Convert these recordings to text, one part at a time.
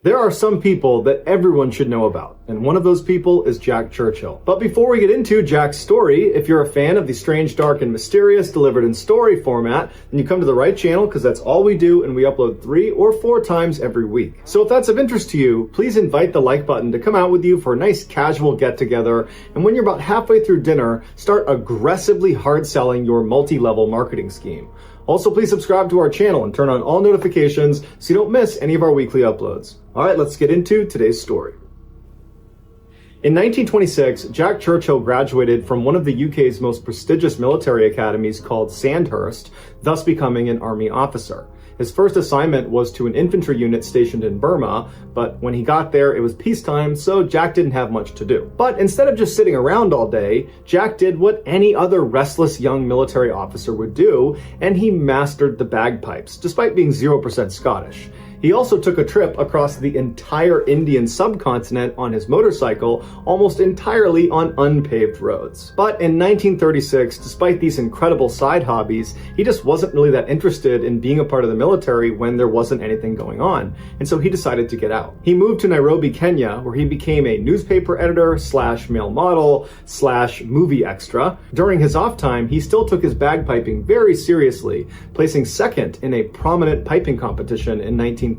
There are some people that everyone should know about, and one of those people is Jack Churchill. But before we get into Jack's story, if you're a fan of the strange, dark, and mysterious delivered in story format, then you come to the right channel because that's all we do, and we upload 3 or 4 times every week. So if that's of interest to you, please invite the like button to come out with you for a nice casual get-together, and when you're about halfway through dinner, start aggressively hard-selling your multi-level marketing scheme. Also, please subscribe to our channel and turn on all notifications so you don't miss any of our weekly uploads. All right, let's get into today's story. In 1926, Jack Churchill graduated from one of the UK's most prestigious military academies called Sandhurst, thus becoming an army officer. His first assignment was to an infantry unit stationed in Burma, but when he got there, it was peacetime, so Jack didn't have much to do. But instead of just sitting around all day, Jack did what any other restless young military officer would do, and he mastered the bagpipes, despite being 0% Scottish. He also took a trip across the entire Indian subcontinent on his motorcycle, almost entirely on unpaved roads. But in 1936, despite these incredible side hobbies, he just wasn't really that interested in being a part of the military when there wasn't anything going on, and so he decided to get out. He moved to Nairobi, Kenya, where he became a newspaper editor / male model / movie extra. During his off time, he still took his bagpiping very seriously, placing second in a prominent piping competition in 1938.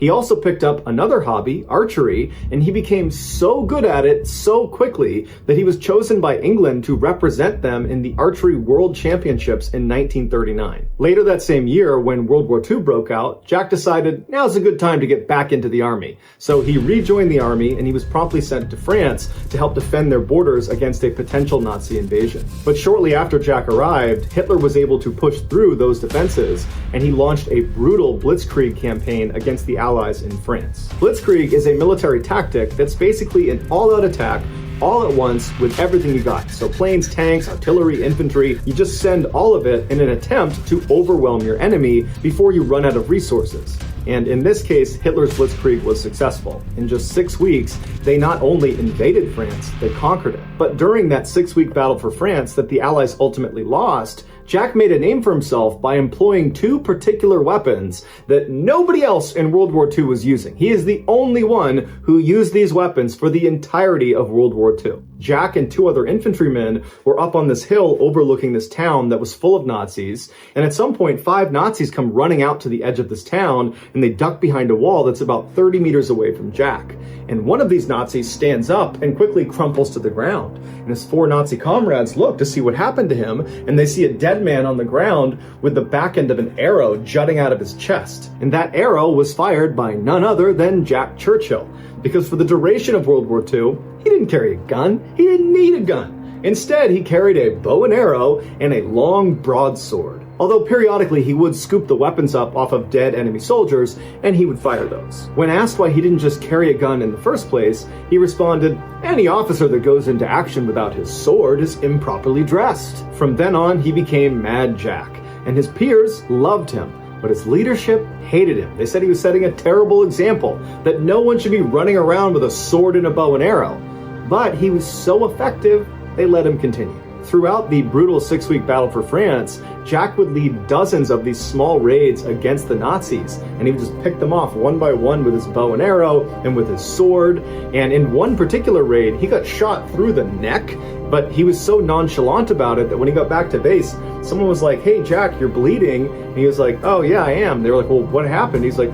He also picked up another hobby, archery, and he became so good at it so quickly that he was chosen by England to represent them in the Archery World Championships in 1939. Later that same year, when World War II broke out, Jack decided now's a good time to get back into the army. So he rejoined the army and he was promptly sent to France to help defend their borders against a potential Nazi invasion. But shortly after Jack arrived, Hitler was able to push through those defenses and he launched a brutal blitzkrieg campaign against the Allies in France. Blitzkrieg is a military tactic that's basically an all-out attack all at once with everything you got. So planes, tanks, artillery, infantry, you just send all of it in an attempt to overwhelm your enemy before you run out of resources. And in this case, Hitler's blitzkrieg was successful. In just 6 weeks, they not only invaded France, they conquered it. But during that 6-week battle for France that the Allies ultimately lost, Jack made a name for himself by employing 2 particular weapons that nobody else in World War II was using. He is the only one who used these weapons for the entirety of World War II. Jack and 2 other infantrymen were up on this hill overlooking this town that was full of Nazis, and at some point 5 Nazis come running out to the edge of this town and they duck behind a wall that's about 30 meters away from Jack. And one of these Nazis stands up and quickly crumples to the ground. And his 4 Nazi comrades look to see what happened to him, and they see a dead man on the ground with the back end of an arrow jutting out of his chest. And that arrow was fired by none other than Jack Churchill. Because for the duration of World War II, he didn't carry a gun. He didn't need a gun. Instead, he carried a bow and arrow and a long broadsword. Although periodically he would scoop the weapons up off of dead enemy soldiers, and he would fire those. When asked why he didn't just carry a gun in the first place, he responded, "Any officer that goes into action without his sword is improperly dressed." From then on, he became Mad Jack, and his peers loved him, but his leadership hated him. They said he was setting a terrible example, that no one should be running around with a sword and a bow and arrow. But he was so effective, they let him continue. Throughout the brutal 6-week battle for France, Jack would lead dozens of these small raids against the Nazis, and he would just pick them off one by one with his bow and arrow and with his sword. And in one particular raid, he got shot through the neck, but he was so nonchalant about it that when he got back to base, someone was like, "Hey Jack, you're bleeding." And he was like, "Oh yeah, I am." They were like, "Well, what happened?" He's like,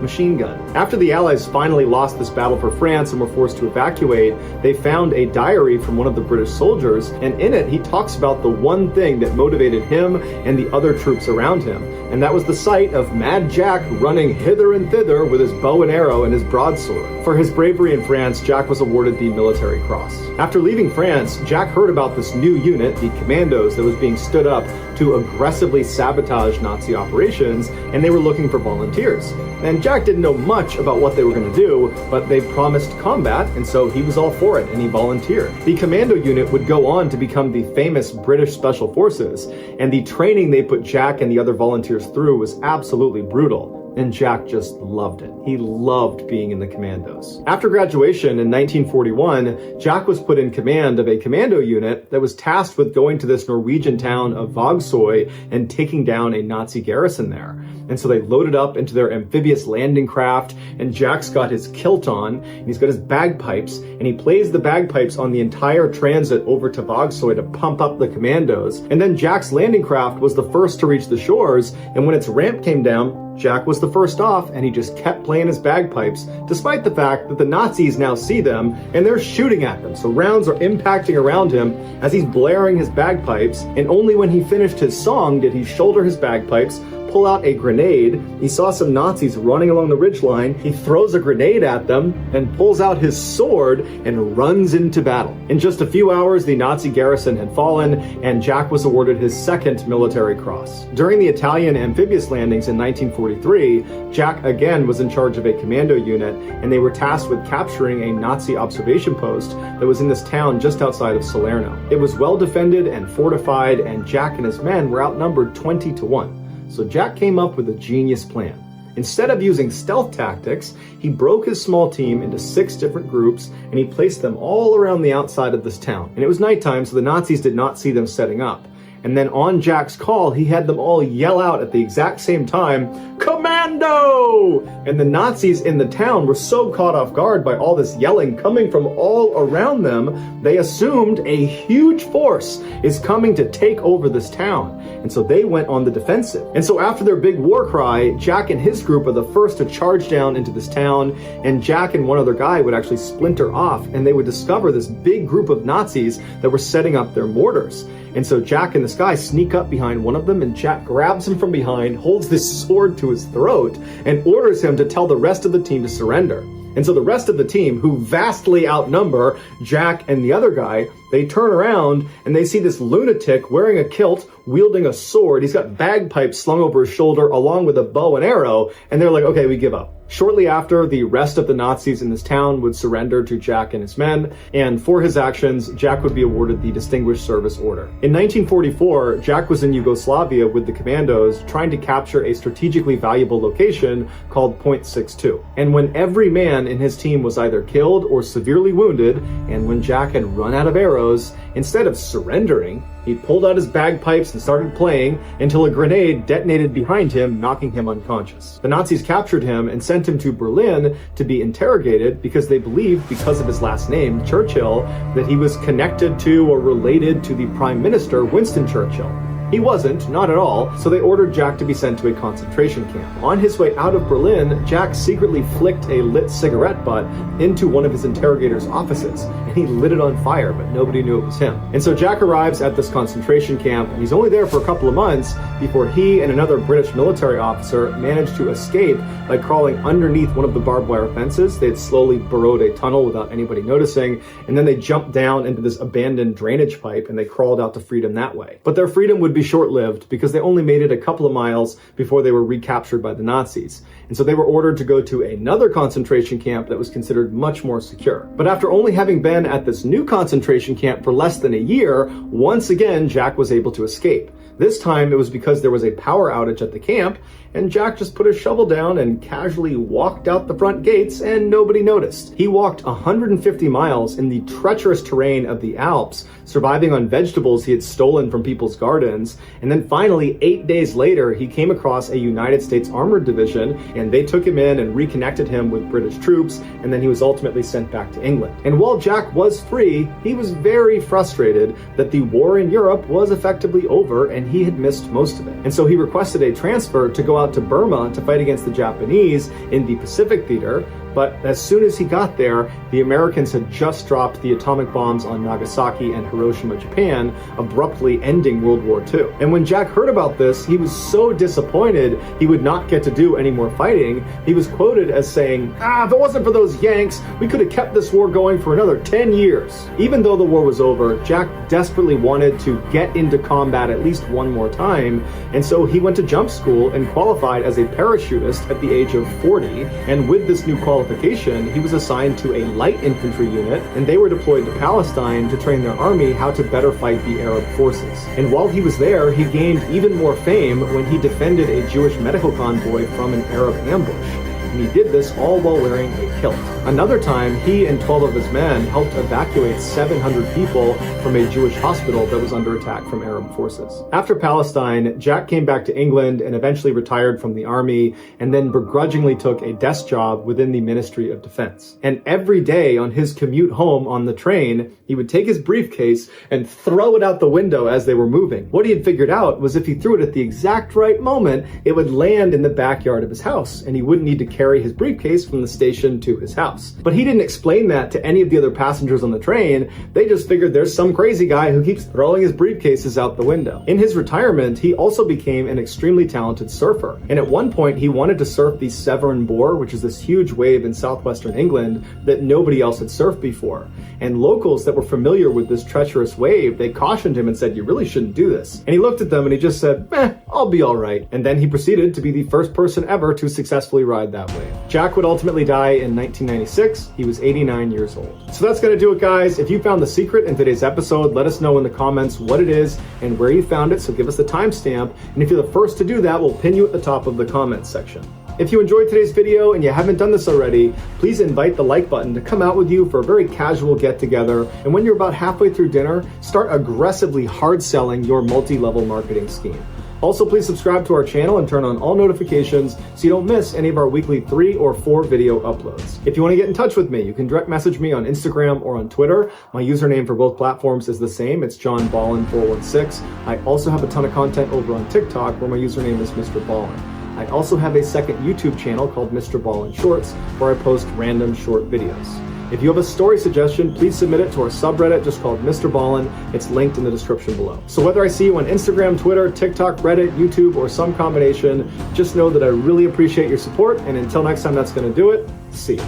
machine gun. After the Allies finally lost this battle for France and were forced to evacuate, they found a diary from one of the British soldiers, and in it he talks about the one thing that motivated him and the other troops around him, and that was the sight of Mad Jack running hither and thither with his bow and arrow and his broadsword. For his bravery in France, Jack was awarded the Military Cross. After leaving France, Jack heard about this new unit, the Commandos, that was being stood up to aggressively sabotage Nazi operations, and they were looking for volunteers. And Jack didn't know much about what they were going to do, but they promised combat, and so he was all for it, and he volunteered. The commando unit would go on to become the famous British Special Forces, and the training they put Jack and the other volunteers through was absolutely brutal. And Jack just loved it. He loved being in the Commandos. After graduation in 1941, Jack was put in command of a commando unit that was tasked with going to this Norwegian town of Vågsøy and taking down a Nazi garrison there. And so they loaded up into their amphibious landing craft, and Jack's got his kilt on, and he's got his bagpipes, and he plays the bagpipes on the entire transit over to Vogsoy to pump up the commandos. And then Jack's landing craft was the first to reach the shores, and when its ramp came down, Jack was the first off, and he just kept playing his bagpipes, despite the fact that the Nazis now see them, and they're shooting at them. So rounds are impacting around him as he's blaring his bagpipes, and only when he finished his song did he shoulder his bagpipes, pull out a grenade. He saw some Nazis running along the ridgeline. He throws a grenade at them and pulls out his sword and runs into battle. In just a few hours, the Nazi garrison had fallen, and Jack was awarded his second military cross. During the Italian amphibious landings in 1943, Jack again was in charge of a commando unit, and they were tasked with capturing a Nazi observation post that was in this town just outside of Salerno. It was well defended and fortified, and Jack and his men were outnumbered 20-1. So Jack came up with a genius plan. Instead of using stealth tactics, he broke his small team into 6 different groups, and he placed them all around the outside of this town. And it was nighttime, so the Nazis did not see them setting up. And then on Jack's call, he had them all yell out at the exact same time, "Commando!" And the Nazis in the town were so caught off guard by all this yelling coming from all around them, they assumed a huge force is coming to take over this town. And so they went on the defensive. And so after their big war cry, Jack and his group are the first to charge down into this town, and Jack and one other guy would actually splinter off, and they would discover this big group of Nazis that were setting up their mortars. And so Jack and this guy sneak up behind one of them, and Jack grabs him from behind, holds this sword to his throat, and orders him to tell the rest of the team to surrender. And so the rest of the team, who vastly outnumber Jack and the other guy, they turn around and they see this lunatic wearing a kilt, wielding a sword. He's got bagpipes slung over his shoulder along with a bow and arrow, and they're like, okay, we give up. Shortly after, the rest of the Nazis in this town would surrender to Jack and his men, and for his actions, Jack would be awarded the Distinguished Service Order. In 1944, Jack was in Yugoslavia with the commandos trying to capture a strategically valuable location called Point 62. And when every man in his team was either killed or severely wounded, and when Jack had run out of arrows, instead of surrendering, he pulled out his bagpipes and started playing until a grenade detonated behind him, knocking him unconscious. The Nazis captured him and sent him to Berlin to be interrogated because they believed, because of his last name, Churchill, that he was connected to or related to the Prime Minister, Winston Churchill. He wasn't, not at all, so they ordered Jack to be sent to a concentration camp. On his way out of Berlin, Jack secretly flicked a lit cigarette butt into one of his interrogators' offices, and he lit it on fire, but nobody knew it was him. And so Jack arrives at this concentration camp, and he's only there for a couple of months before he and another British military officer managed to escape by crawling underneath one of the barbed wire fences. They had slowly burrowed a tunnel without anybody noticing, and then they jumped down into this abandoned drainage pipe, and they crawled out to freedom that way. But their freedom would be short-lived because they only made it a couple of miles before they were recaptured by the Nazis. And so they were ordered to go to another concentration camp that was considered much more secure. But after only having been at this new concentration camp for less than a year, once again, Jack was able to escape. This time it was because there was a power outage at the camp, and Jack just put his shovel down and casually walked out the front gates, and nobody noticed. He walked 150 miles in the treacherous terrain of the Alps, surviving on vegetables he had stolen from people's gardens, and then finally, 8 days later, he came across a United States Armored Division, and they took him in and reconnected him with British troops, and then he was ultimately sent back to England. And while Jack was free, he was very frustrated that the war in Europe was effectively over, and he had missed most of it. And so he requested a transfer to go out to Burma to fight against the Japanese in the Pacific Theater, but as soon as he got there, the Americans had just dropped the atomic bombs on Nagasaki and Hiroshima, Japan, abruptly ending World War II. And when Jack heard about this, he was so disappointed he would not get to do any more fighting. He was quoted as saying, if it wasn't for those Yanks, we could have kept this war going for another 10 years. Even though the war was over, Jack desperately wanted to get into combat at least one more time, and so he went to jump school and qualified as a parachutist at the age of 40, and with this new qualification, he was assigned to a light infantry unit, and they were deployed to Palestine to train their army how to better fight the Arab forces. And while he was there, he gained even more fame when he defended a Jewish medical convoy from an Arab ambush. and he did this all while wearing a kilt. Another time, he and 12 of his men helped evacuate 700 people from a Jewish hospital that was under attack from Arab forces. After Palestine, Jack came back to England and eventually retired from the army, and then begrudgingly took a desk job within the Ministry of Defense. And every day on his commute home on the train, he would take his briefcase and throw it out the window as they were moving. What he had figured out was if he threw it at the exact right moment, it would land in the backyard of his house, and he wouldn't need to carry his briefcase from the station to his house. But he didn't explain that to any of the other passengers on the train. They just figured there's some crazy guy who keeps throwing his briefcases out the window. In his retirement, he also became an extremely talented surfer. And at one point, he wanted to surf the Severn Bore, which is this huge wave in southwestern England that nobody else had surfed before. And locals that were familiar with this treacherous wave, they cautioned him and said, you really shouldn't do this. And he looked at them and he just said, I'll be all right. And then he proceeded to be the first person ever to successfully ride that wave. Jack would ultimately die in 1996. He was 89 years old. So that's gonna do it, guys. If you found the secret in today's episode, let us know in the comments what it is and where you found it, so give us the timestamp. And if you're the first to do that, we'll pin you at the top of the comments section. If you enjoyed today's video and you haven't done this already, please invite the like button to come out with you for a very casual get-together. And when you're about halfway through dinner, start aggressively hard selling your multi-level marketing scheme. Also, please subscribe to our channel and turn on all notifications so you don't miss any of our weekly 3 or 4 video uploads. If you want to get in touch with me, you can direct message me on Instagram or on Twitter. My username for both platforms is the same. It's JohnBallin416. I also have a ton of content over on TikTok where my username is Mr. Ballin. I also have a second YouTube channel called Mr. Ballin Shorts where I post random short videos. If you have a story suggestion, please submit it to our subreddit just called Mr. Ballin. It's linked in the description below. So whether I see you on Instagram, Twitter, TikTok, Reddit, YouTube, or some combination, just know that I really appreciate your support. And until next time, that's going to do it. See you.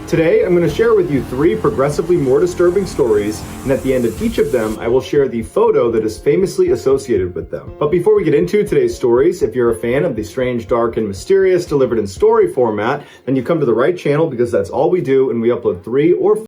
Today, I'm going to share with you 3 progressively more disturbing stories, and at the end of each of them, I will share the photo that is famously associated with them. But before we get into today's stories, if you're a fan of the strange, dark, and mysterious delivered in story format, then you come to the right channel because that's all we do, and we upload 3 or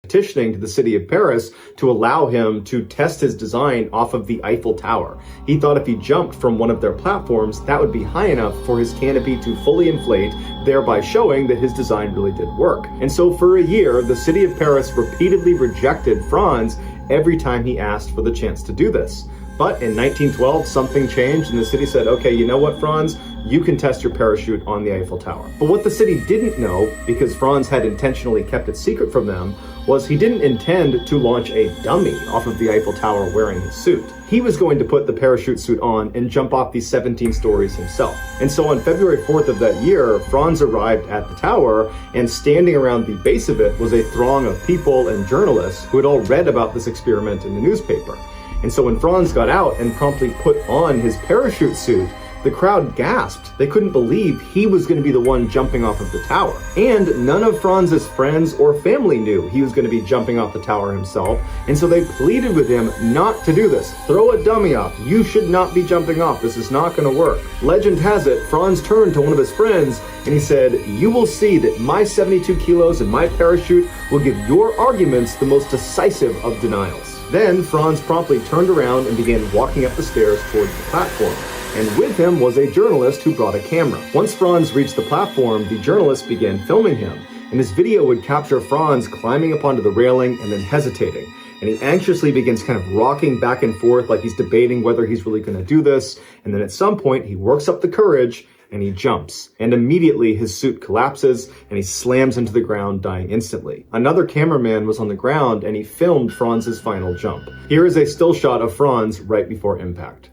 petitioning to the city of Paris to allow him to test his design off of the Eiffel Tower. He thought if he jumped from one of their platforms, that would be high enough for his canopy to fully inflate, thereby showing that his design really did work. And so for a year, the city of Paris repeatedly rejected Franz every time he asked for the chance to do this. But in 1912, something changed and the city said, okay, you know what, Franz? You can test your parachute on the Eiffel Tower. But what the city didn't know, because Franz had intentionally kept it secret from them, was he didn't intend to launch a dummy off of the Eiffel Tower wearing his suit. He was going to put the parachute suit on and jump off these 17 stories himself. And so on February 4th of that year, Franz arrived at the tower, and standing around the base of it was a throng of people and journalists who had all read about this experiment in the newspaper. And so when Franz got out and promptly put on his parachute suit, the crowd gasped. They couldn't believe he was going to be the one jumping off of the tower. And none of Franz's friends or family knew he was going to be jumping off the tower himself, and so they pleaded with him not to do this. Throw a dummy off. You should not be jumping off. This is not going to work. Legend has it, Franz turned to one of his friends and he said, "You will see that my 72 kilos and my parachute will give your arguments the most decisive of denials." Then Franz promptly turned around and began walking up the stairs towards the platform. And with him was a journalist who brought a camera. Once Franz reached the platform, the journalist began filming him, and his video would capture Franz climbing up onto the railing and then hesitating. And he anxiously begins kind of rocking back and forth like he's debating whether he's really going to do this. And then at some point, he works up the courage and he jumps. And immediately his suit collapses and he slams into the ground, dying instantly. Another cameraman was on the ground and he filmed Franz's final jump. Here is a still shot of Franz right before impact.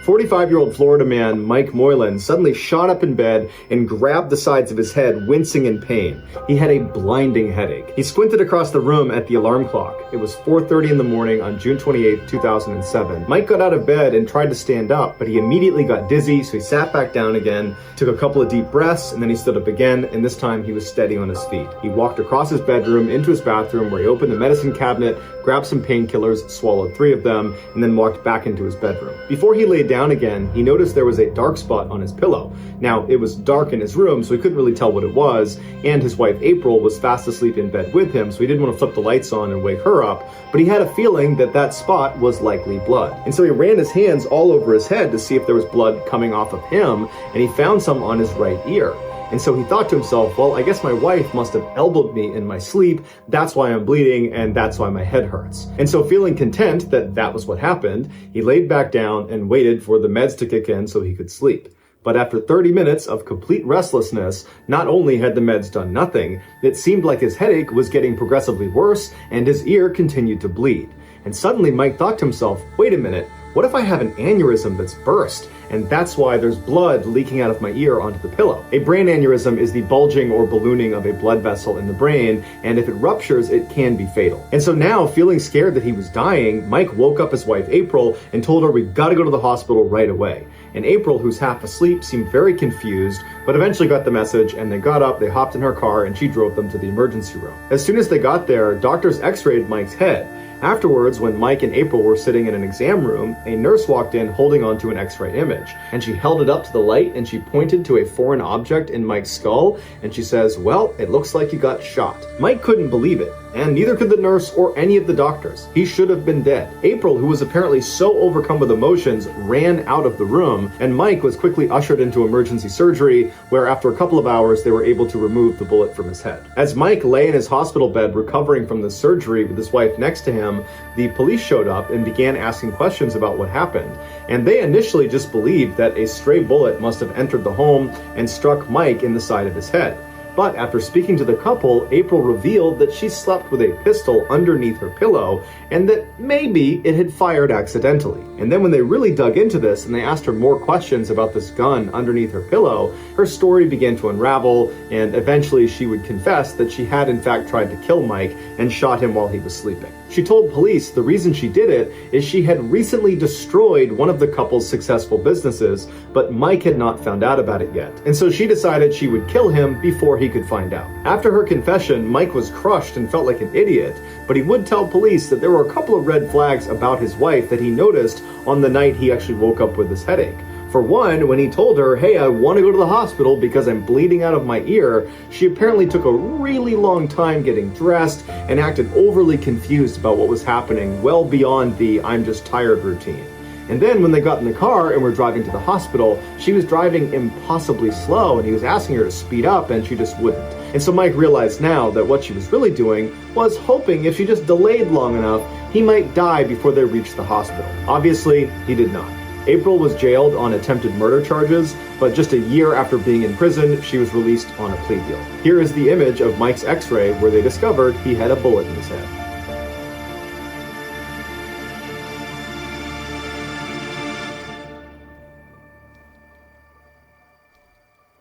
45-year-old Florida man Mike Moylan suddenly shot up in bed and grabbed the sides of his head, wincing in pain. He had a blinding headache. He squinted across the room at the alarm clock. It was 4:30 in the morning on June 28, 2007. Mike got out of bed and tried to stand up, but he immediately got dizzy, so he sat back down again, took a couple of deep breaths, and then he stood up again, and this time he was steady on his feet. He walked across his bedroom into his bathroom, where he opened the medicine cabinet, grabbed some painkillers, swallowed 3 of them, and then walked back into his bedroom. Before he laid down again, he noticed there was a dark spot on his pillow. Now, it was dark in his room, so he couldn't really tell what it was, and his wife April was fast asleep in bed with him, so he didn't want to flip the lights on and wake her up, but he had a feeling that that spot was likely blood. And so he ran his hands all over his head to see if there was blood coming off of him, and he found some on his right ear. And so he thought to himself, well, I guess my wife must have elbowed me in my sleep. That's why I'm bleeding, and that's why my head hurts. And so feeling content that that was what happened, he laid back down and waited for the meds to kick in so he could sleep. But after 30 minutes of complete restlessness, not only had the meds done nothing, it seemed like his headache was getting progressively worse and his ear continued to bleed. And suddenly Mike thought to himself, wait a minute, what if I have an aneurysm that's burst? And that's why there's blood leaking out of my ear onto the pillow. A brain aneurysm is the bulging or ballooning of a blood vessel in the brain, and if it ruptures, it can be fatal. And so now, feeling scared that he was dying, Mike woke up his wife April and told her, we gotta go to the hospital right away. And April, who's half asleep, seemed very confused, but eventually got the message, and they got up, they hopped in her car, and she drove them to the emergency room. As soon as they got there, doctors x-rayed Mike's head. Afterwards, when Mike and April were sitting in an exam room, a nurse walked in holding onto an x-ray image, and she held it up to the light and she pointed to a foreign object in Mike's skull, and she says, well, it looks like you got shot. Mike couldn't believe it, and neither could the nurse or any of the doctors. He should have been dead. April, who was apparently so overcome with emotions, ran out of the room, and Mike was quickly ushered into emergency surgery, where after a couple of hours, they were able to remove the bullet from his head. As Mike lay in his hospital bed recovering from the surgery with his wife next to him, the police showed up and began asking questions about what happened. And they initially just believed that a stray bullet must have entered the home and struck Mike in the side of his head. But after speaking to the couple, April revealed that she slept with a pistol underneath her pillow and that maybe it had fired accidentally. And then when they really dug into this and they asked her more questions about this gun underneath her pillow, her story began to unravel, and eventually she would confess that she had in fact tried to kill Mike and shot him while he was sleeping. She told police the reason she did it is she had recently destroyed one of the couple's successful businesses, but Mike had not found out about it yet. And so she decided she would kill him before he could find out. After her confession, Mike was crushed and felt like an idiot, but he would tell police that there were a couple of red flags about his wife that he noticed on the night he actually woke up with this headache. For one, when he told her, hey, I want to go to the hospital because I'm bleeding out of my ear, she apparently took a really long time getting dressed and acted overly confused about what was happening, well beyond the I'm just tired routine. And then when they got in the car and were driving to the hospital, she was driving impossibly slow, and he was asking her to speed up, and she just wouldn't. And so Mike realized now that what she was really doing was hoping if she just delayed long enough, he might die before they reached the hospital. Obviously, he did not. April was jailed on attempted murder charges, but just a year after being in prison, she was released on a plea deal. Here is the image of Mike's x-ray where they discovered he had a bullet in his head.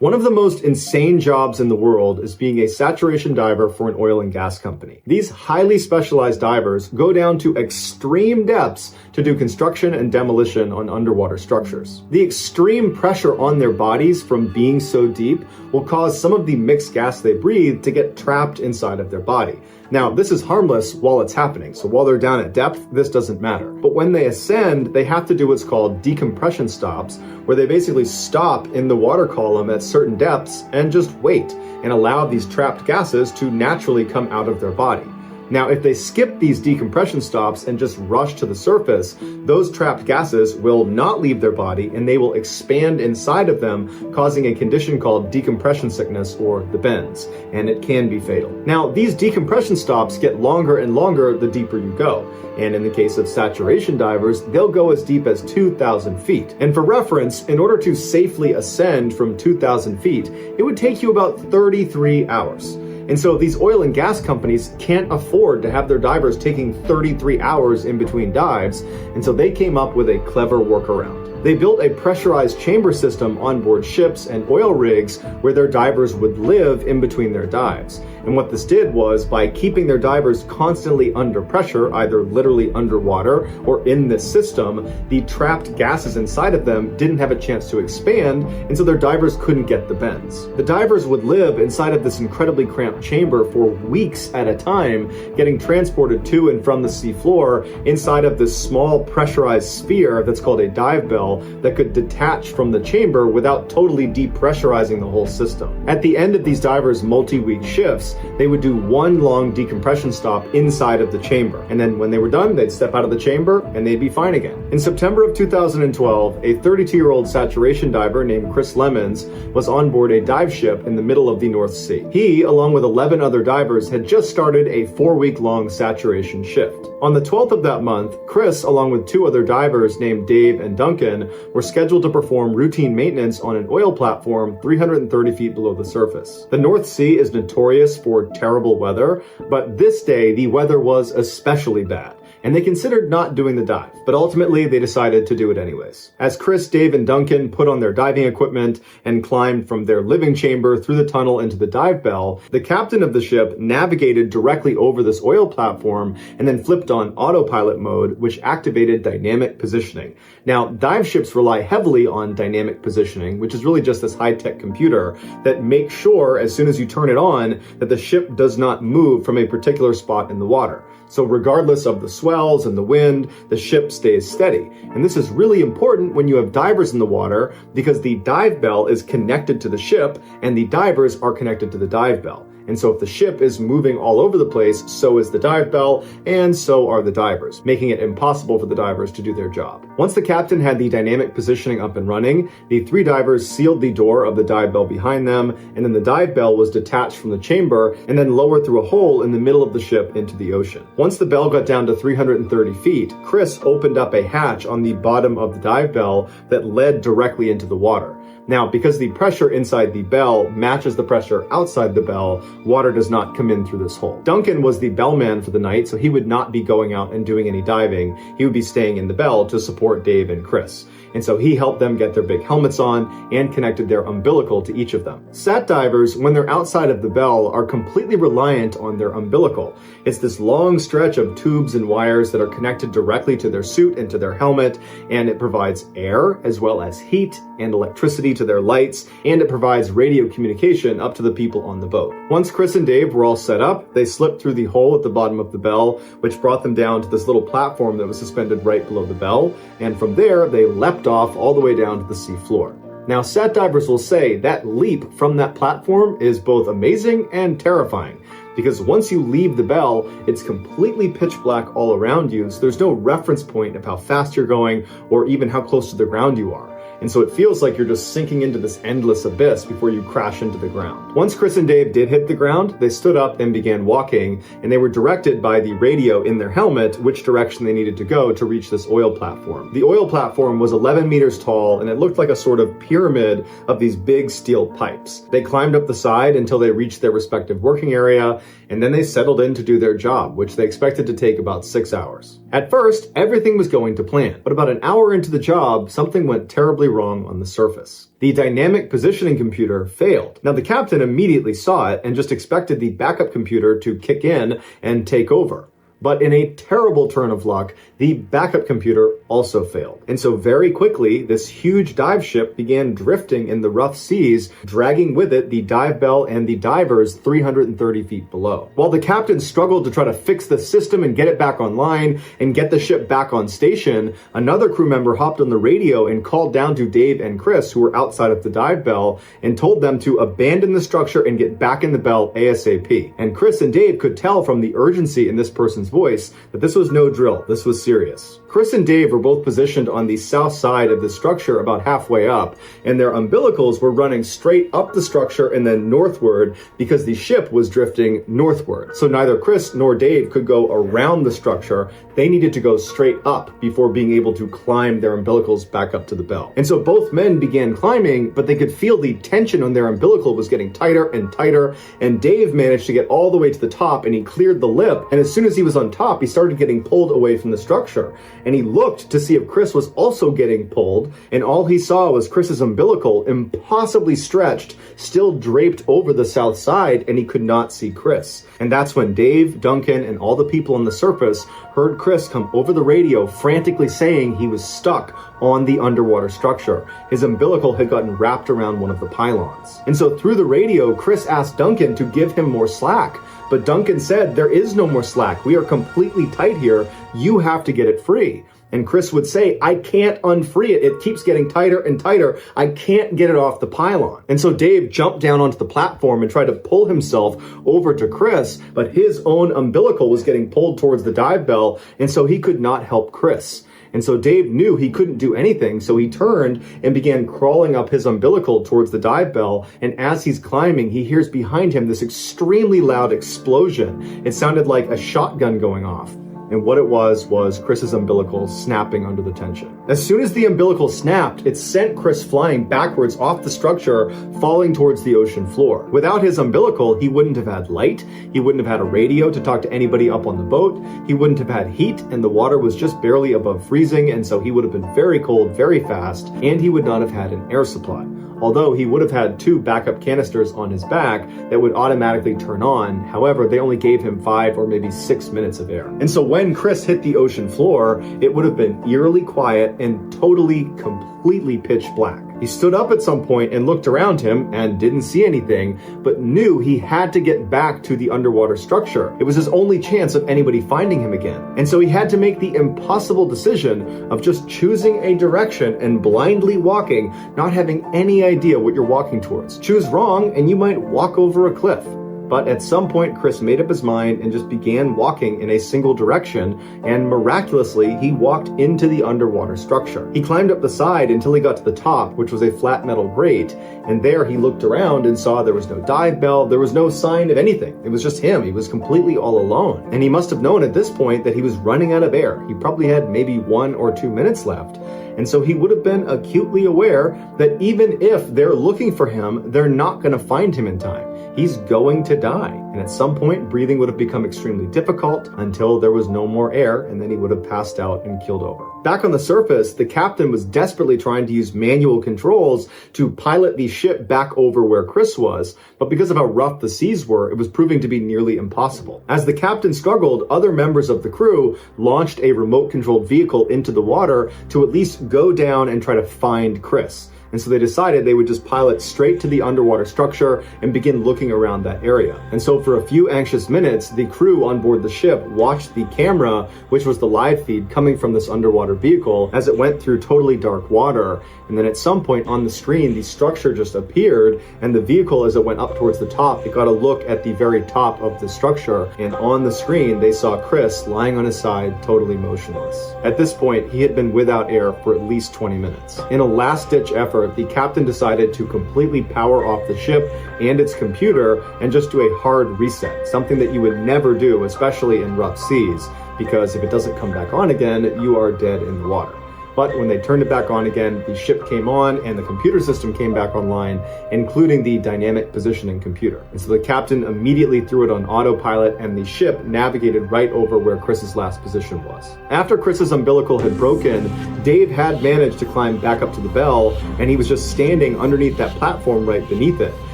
One of the most insane jobs in the world is being a saturation diver for an oil and gas company. These highly specialized divers go down to extreme depths to do construction and demolition on underwater structures. The extreme pressure on their bodies from being so deep will cause some of the mixed gas they breathe to get trapped inside of their body. Now, this is harmless while it's happening, so while they're down at depth, this doesn't matter. But when they ascend, they have to do what's called decompression stops, where they basically stop in the water column at certain depths and just wait and allow these trapped gases to naturally come out of their body. Now, if they skip these decompression stops and just rush to the surface, those trapped gases will not leave their body and they will expand inside of them, causing a condition called decompression sickness, or the bends, and it can be fatal. Now, these decompression stops get longer and longer the deeper you go. And in the case of saturation divers, they'll go as deep as 2,000 feet. And for reference, in order to safely ascend from 2,000 feet, it would take you about 33 hours. And so these oil and gas companies can't afford to have their divers taking 33 hours in between dives, and so they came up with a clever workaround. They built a pressurized chamber system on board ships and oil rigs where their divers would live in between their dives. And what this did was, by keeping their divers constantly under pressure, either literally underwater or in this system, the trapped gases inside of them didn't have a chance to expand, and so their divers couldn't get the bends. The divers would live inside of this incredibly cramped chamber for weeks at a time, getting transported to and from the seafloor inside of this small pressurized sphere that's called a dive bell that could detach from the chamber without totally depressurizing the whole system. At the end of these divers' multi-week shifts, they would do one long decompression stop inside of the chamber. And then when they were done, they'd step out of the chamber and they'd be fine again. In September of 2012, a 32-year-old saturation diver named Chris Lemons was on board a dive ship in the middle of the North Sea. He, along with 11 other divers, had just started a 4-week-long saturation shift. On the 12th of that month, Chris, along with 2 other divers named Dave and Duncan, were scheduled to perform routine maintenance on an oil platform 330 feet below the surface. The North Sea is notorious for terrible weather, but this day the weather was especially bad, and they considered not doing the dive, but ultimately they decided to do it anyways. As Chris, Dave, and Duncan put on their diving equipment and climbed from their living chamber through the tunnel into the dive bell, the captain of the ship navigated directly over this oil platform and then flipped on autopilot mode, which activated dynamic positioning. Now, dive ships rely heavily on dynamic positioning, which is really just this high-tech computer that makes sure as soon as you turn it on that the ship does not move from a particular spot in the water. So regardless of the swells and the wind, the ship stays steady. And this is really important when you have divers in the water, because the dive bell is connected to the ship and the divers are connected to the dive bell. And so if the ship is moving all over the place, so is the dive bell, and so are the divers, making it impossible for the divers to do their job. Once the captain had the dynamic positioning up and running, the 3 divers sealed the door of the dive bell behind them, and then the dive bell was detached from the chamber and then lowered through a hole in the middle of the ship into the ocean. Once the bell got down to 330 feet, Chris opened up a hatch on the bottom of the dive bell that led directly into the water. Now, because the pressure inside the bell matches the pressure outside the bell, water does not come in through this hole. Duncan was the bellman for the night, so he would not be going out and doing any diving. He would be staying in the bell to support Dave and Chris. And so he helped them get their big helmets on and connected their umbilical to each of them. Sat divers, when they're outside of the bell, are completely reliant on their umbilical. It's this long stretch of tubes and wires that are connected directly to their suit and to their helmet, and it provides air as well as heat and electricity to their lights, and it provides radio communication up to the people on the boat. Once Chris and Dave were all set up, they slipped through the hole at the bottom of the bell, which brought them down to this little platform that was suspended right below the bell, and from there they leapt off all the way down to the sea floor. Now, sat divers will say that leap from that platform is both amazing and terrifying, because once you leave the bell, it's completely pitch black all around you, so there's no reference point of how fast you're going or even how close to the ground you are. And so it feels like you're just sinking into this endless abyss before you crash into the ground. Once Chris and Dave did hit the ground, they stood up and began walking, and they were directed by the radio in their helmet which direction they needed to go to reach this oil platform. The oil platform was 11 meters tall, and it looked like a sort of pyramid of these big steel pipes. They climbed up the side until they reached their respective working area, and then they settled in to do their job, which they expected to take about 6 hours. At first, everything was going to plan, but about an hour into the job, something went terribly wrong on the surface. The dynamic positioning computer failed. Now, the captain immediately saw it and just expected the backup computer to kick in and take over. But in a terrible turn of luck, the backup computer also failed. And so very quickly, this huge dive ship began drifting in the rough seas, dragging with it the dive bell and the divers 330 feet below. While the captain struggled to try to fix the system and get it back online and get the ship back on station, another crew member hopped on the radio and called down to Dave and Chris, who were outside of the dive bell, and told them to abandon the structure and get back in the bell ASAP. And Chris and Dave could tell from the urgency in this person's voice that this was no drill, this was serious. Chris and Dave were both positioned on the south side of the structure about halfway up, and their umbilicals were running straight up the structure and then northward because the ship was drifting northward. So neither Chris nor Dave could go around the structure. They needed to go straight up before being able to climb their umbilicals back up to the bell. And so both men began climbing, but they could feel the tension on their umbilical was getting tighter and tighter, and Dave managed to get all the way to the top, and he cleared the lip, and as soon as he was on top, he started getting pulled away from the structure. And he looked to see if Chris was also getting pulled, and all he saw was Chris's umbilical, impossibly stretched, still draped over the south side, and he could not see Chris. And that's when Dave, Duncan, and all the people on the surface heard Chris come over the radio frantically saying he was stuck on the underwater structure. His umbilical had gotten wrapped around one of the pylons. And so through the radio, Chris asked Duncan to give him more slack. But Duncan said, "There is no more slack. We are completely tight here. You have to get it free." And Chris would say, "I can't unfree it. It keeps getting tighter and tighter. I can't get it off the pylon." And so Dave jumped down onto the platform and tried to pull himself over to Chris, but his own umbilical was getting pulled towards the dive bell, and so he could not help Chris. And so Dave knew he couldn't do anything, so he turned and began crawling up his umbilical towards the dive bell, and as he's climbing, he hears behind him this extremely loud explosion. It sounded like a shotgun going off. And what it was Chris's umbilical snapping under the tension. As soon as the umbilical snapped, it sent Chris flying backwards off the structure, falling towards the ocean floor. Without his umbilical, he wouldn't have had light, he wouldn't have had a radio to talk to anybody up on the boat, he wouldn't have had heat, and the water was just barely above freezing, and so he would have been very cold very fast, and he would not have had an air supply. Although he would have had 2 backup canisters on his back that would automatically turn on. However, they only gave him 5 or maybe 6 minutes of air. And so when Chris hit the ocean floor, it would have been eerily quiet and totally, completely pitch black. He stood up at some point and looked around him and didn't see anything, but knew he had to get back to the underwater structure. It was his only chance of anybody finding him again. And so he had to make the impossible decision of just choosing a direction and blindly walking, not having any idea what you're walking towards. Choose wrong and you might walk over a cliff. But at some point, Chris made up his mind and just began walking in a single direction, and miraculously, he walked into the underwater structure. He climbed up the side until he got to the top, which was a flat metal grate, and there he looked around and saw there was no dive bell, there was no sign of anything. It was just him. He was completely all alone. And he must have known at this point that he was running out of air. He probably had maybe 1 or 2 minutes left. And so he would have been acutely aware that even if they're looking for him, they're not going to find him in time. He's going to die. And at some point, breathing would have become extremely difficult until there was no more air, and then he would have passed out and keeled over. Back on the surface, the captain was desperately trying to use manual controls to pilot the ship back over where Chris was, but because of how rough the seas were, it was proving to be nearly impossible. As the captain struggled, other members of the crew launched a remote-controlled vehicle into the water to at least go down and try to find Chris. And so they decided they would just pilot straight to the underwater structure and begin looking around that area. And so for a few anxious minutes, the crew on board the ship watched the camera, which was the live feed coming from this underwater vehicle, as it went through totally dark water. And then at some point on the screen, the structure just appeared, and the vehicle, as it went up towards the top, it got a look at the very top of the structure, and on the screen they saw Chris lying on his side, totally motionless. At this point, he had been without air for at least 20 minutes. In a last-ditch effort, the captain decided to completely power off the ship and its computer and just do a hard reset, something that you would never do, especially in rough seas, because if it doesn't come back on again, you are dead in the water. But when they turned it back on again, the ship came on and the computer system came back online, including the dynamic positioning computer. And so the captain immediately threw it on autopilot, and the ship navigated right over where Chris's last position was. After Chris's umbilical had broken, Dave had managed to climb back up to the bell, and he was just standing underneath that platform right beneath it.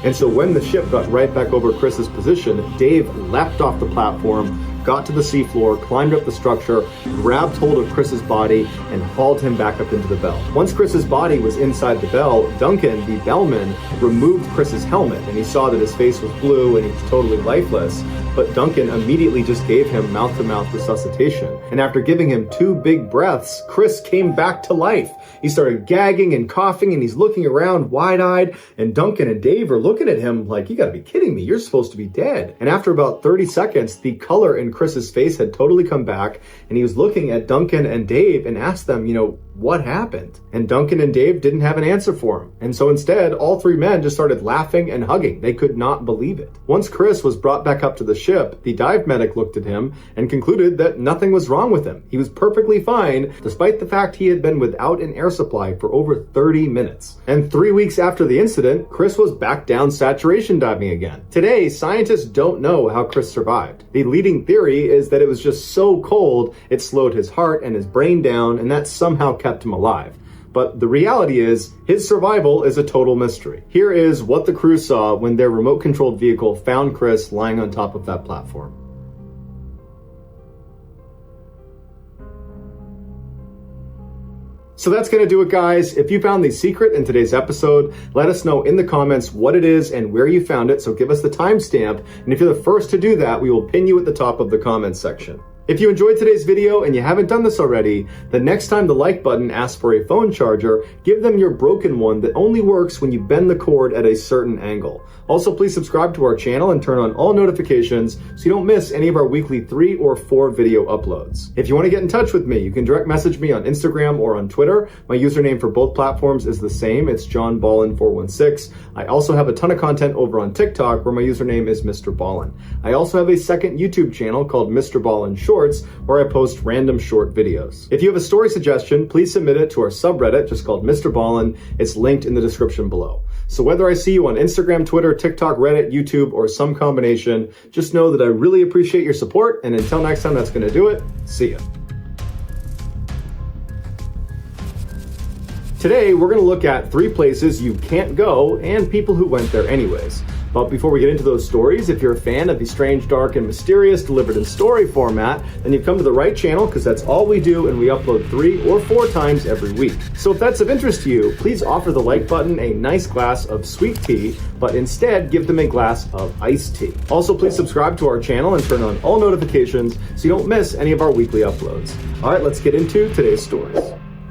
And so when the ship got right back over Chris's position, Dave leapt off the platform, got to the seafloor, climbed up the structure, grabbed hold of Chris's body, and hauled him back up into the bell. Once Chris's body was inside the bell, Duncan, the bellman, removed Chris's helmet, and he saw that his face was blue and he was totally lifeless. But Duncan immediately just gave him mouth-to-mouth resuscitation. And after giving him 2 big breaths, Chris came back to life. He started gagging and coughing, and he's looking around wide-eyed, and Duncan and Dave are looking at him like, you gotta be kidding me, you're supposed to be dead. And after about 30 seconds, the color in Chris's face had totally come back, and he was looking at Duncan and Dave and asked them, what happened? And Duncan and Dave didn't have an answer for him. And so instead, all 3 men just started laughing and hugging. They could not believe it. Once Chris was brought back up to the ship, the dive medic looked at him and concluded that nothing was wrong with him. He was perfectly fine, despite the fact he had been without an air supply for over 30 minutes. And 3 weeks after the incident, Chris was back down saturation diving again. Today, scientists don't know how Chris survived. The leading theory is that it was just so cold, it slowed his heart and his brain down, and that somehow kept him alive. But the reality is, his survival is a total mystery. Here is what the crew saw when their remote-controlled vehicle found Chris lying on top of that platform. So that's going to do it, guys. If you found the secret in today's episode, let us know in the comments what it is and where you found it, so give us the timestamp. And if you're the first to do that, we will pin you at the top of the comments section. If you enjoyed today's video and you haven't done this already, the next time the like button asks for a phone charger, give them your broken one that only works when you bend the cord at a certain angle. Also, please subscribe to our channel and turn on all notifications so you don't miss any of our weekly 3 or 4 video uploads. If you want to get in touch with me, you can direct message me on Instagram or on Twitter. My username for both platforms is the same. It's JohnBallin416. I also have a ton of content over on TikTok where my username is Mr. Ballin. I also have a second YouTube channel called Mr. Ballin Shorts, where I post random short videos. If you have a story suggestion, please submit it to our subreddit just called Mr. Ballin. It's linked in the description below. So whether I see you on Instagram, Twitter, TikTok, Reddit, YouTube, or some combination, just know that I really appreciate your support, and until next time, that's going to do it. See ya. Today, we're going to look at 3 places you can't go and people who went there anyways. But before we get into those stories, if you're a fan of the strange, dark, and mysterious delivered in story format, then you've come to the right channel, because that's all we do, and we upload 3 or 4 times every week. So if that's of interest to you, please offer the like button a nice glass of sweet tea, but instead give them a glass of iced tea. Also, please subscribe to our channel and turn on all notifications so you don't miss any of our weekly uploads. All right, let's get into today's stories.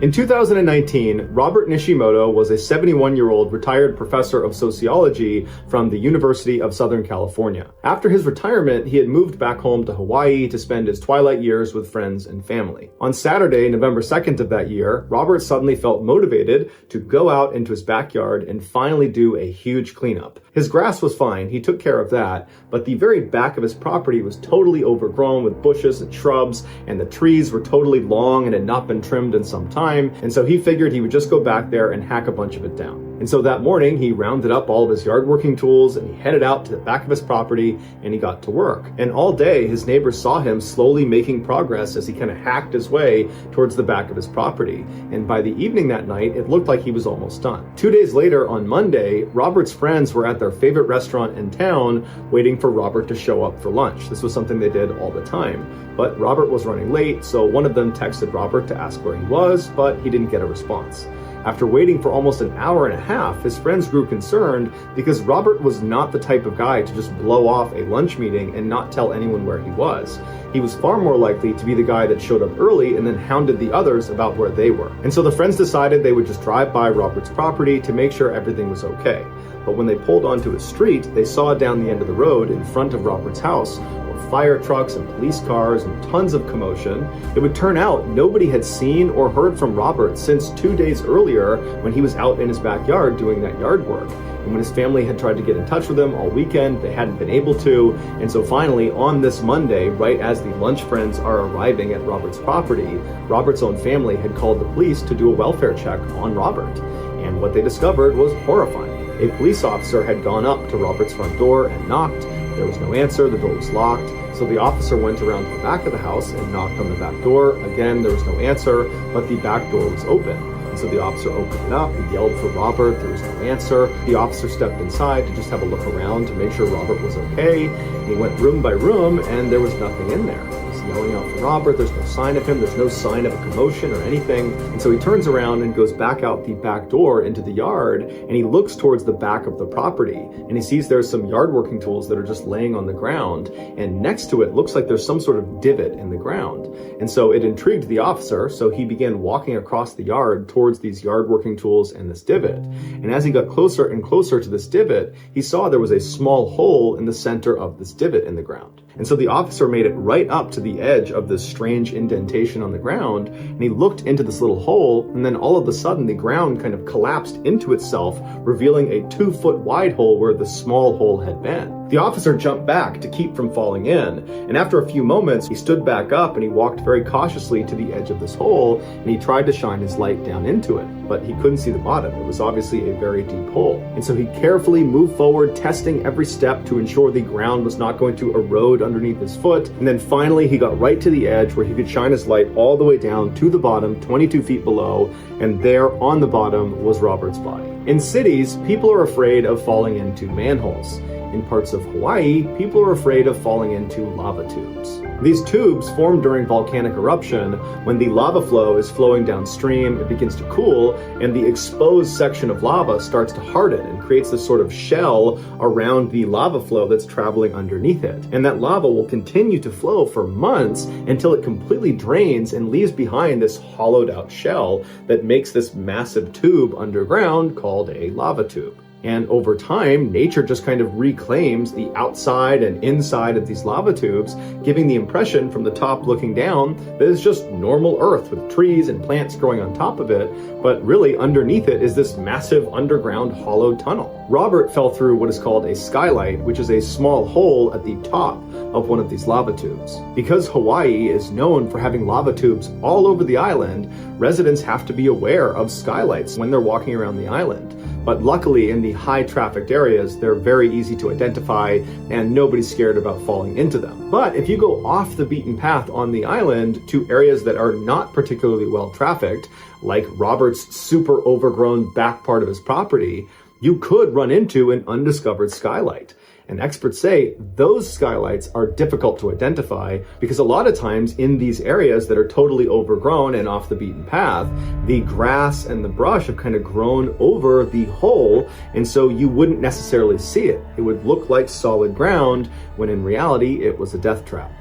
In 2019, Robert Nishimoto was a 71-year-old retired professor of sociology from the University of Southern California. After his retirement, he had moved back home to Hawaii to spend his twilight years with friends and family. On Saturday, November 2nd of that year, Robert suddenly felt motivated to go out into his backyard and finally do a huge cleanup. His grass was fine, he took care of that, but the very back of his property was totally overgrown with bushes and shrubs, and the trees were totally long and had not been trimmed in some time. And so he figured he would just go back there and hack a bunch of it down. And so that morning, he rounded up all of his yard working tools and he headed out to the back of his property and he got to work. And all day, his neighbors saw him slowly making progress as he kind of hacked his way towards the back of his property. And by the evening that night, it looked like he was almost done. 2 days later, on Monday, Robert's friends were at their favorite restaurant in town waiting for Robert to show up for lunch. This was something they did all the time. But Robert was running late, so one of them texted Robert to ask where he was, but he didn't get a response. After waiting for almost an hour and a half, his friends grew concerned because Robert was not the type of guy to just blow off a lunch meeting and not tell anyone where he was. He was far more likely to be the guy that showed up early and then hounded the others about where they were. And so the friends decided they would just drive by Robert's property to make sure everything was okay. But when they pulled onto a street, they saw down the end of the road in front of Robert's house were fire trucks and police cars and tons of commotion. It would turn out nobody had seen or heard from Robert since 2 days earlier when he was out in his backyard doing that yard work. And when his family had tried to get in touch with him all weekend, they hadn't been able to. And so finally, on this Monday, right as the lunch friends are arriving at Robert's property, Robert's own family had called the police to do a welfare check on Robert. And what they discovered was horrifying. A police officer had gone up to Robert's front door and knocked. There was no answer, the door was locked. So the officer went around to the back of the house and knocked on the back door. Again, there was no answer, but the back door was open. And so the officer opened it up, he yelled for Robert, there was no answer. The officer stepped inside to just have a look around to make sure Robert was okay. And he went room by room and there was nothing in there. He's yelling out for Robert, there's no sign of him, there's no sign of a commotion or anything. And so he turns around and goes back out the back door into the yard and he looks towards the back of the property and he sees there's some yard working tools that are just laying on the ground, and next to it looks like there's some sort of divot in the ground. And so it intrigued the officer, so he began walking across the yard towards these yard working tools and this divot. And as he got closer and closer to this divot, he saw there was a small hole in the center of this divot in the ground. And so the officer made it right up to the edge of this strange indentation on the ground, and he looked into this little hole, and then all of a sudden the ground kind of collapsed into itself, revealing a 2-foot wide hole where the small hole had been. The officer jumped back to keep from falling in, and after a few moments, he stood back up and he walked very cautiously to the edge of this hole, and he tried to shine his light down into it, but he couldn't see the bottom. It was obviously a very deep hole. And so he carefully moved forward, testing every step to ensure the ground was not going to erode underneath his foot. And then finally, he got right to the edge where he could shine his light all the way down to the bottom, 22 feet below, and there on the bottom was Robert's body. In cities, people are afraid of falling into manholes. In parts of Hawaii, people are afraid of falling into lava tubes. These tubes form during volcanic eruption. When the lava flow is flowing downstream, it begins to cool, and the exposed section of lava starts to harden and creates this sort of shell around the lava flow that's traveling underneath it. And that lava will continue to flow for months until it completely drains and leaves behind this hollowed out shell that makes this massive tube underground called a lava tube. And over time, nature just kind of reclaims the outside and inside of these lava tubes, giving the impression from the top looking down that it's just normal earth with trees and plants growing on top of it, but really underneath it is this massive underground hollowed tunnel. Robert fell through what is called a skylight, which is a small hole at the top of one of these lava tubes. Because Hawaii is known for having lava tubes all over the island, residents have to be aware of skylights when they're walking around the island. But luckily, in the high trafficked areas, they're very easy to identify and nobody's scared about falling into them. But if you go off the beaten path on the island to areas that are not particularly well trafficked, like Robert's super overgrown back part of his property, you could run into an undiscovered skylight. And experts say those skylights are difficult to identify because a lot of times in these areas that are totally overgrown and off the beaten path, the grass and the brush have kind of grown over the hole, and so you wouldn't necessarily see it. It would look like solid ground when in reality it was a death trap.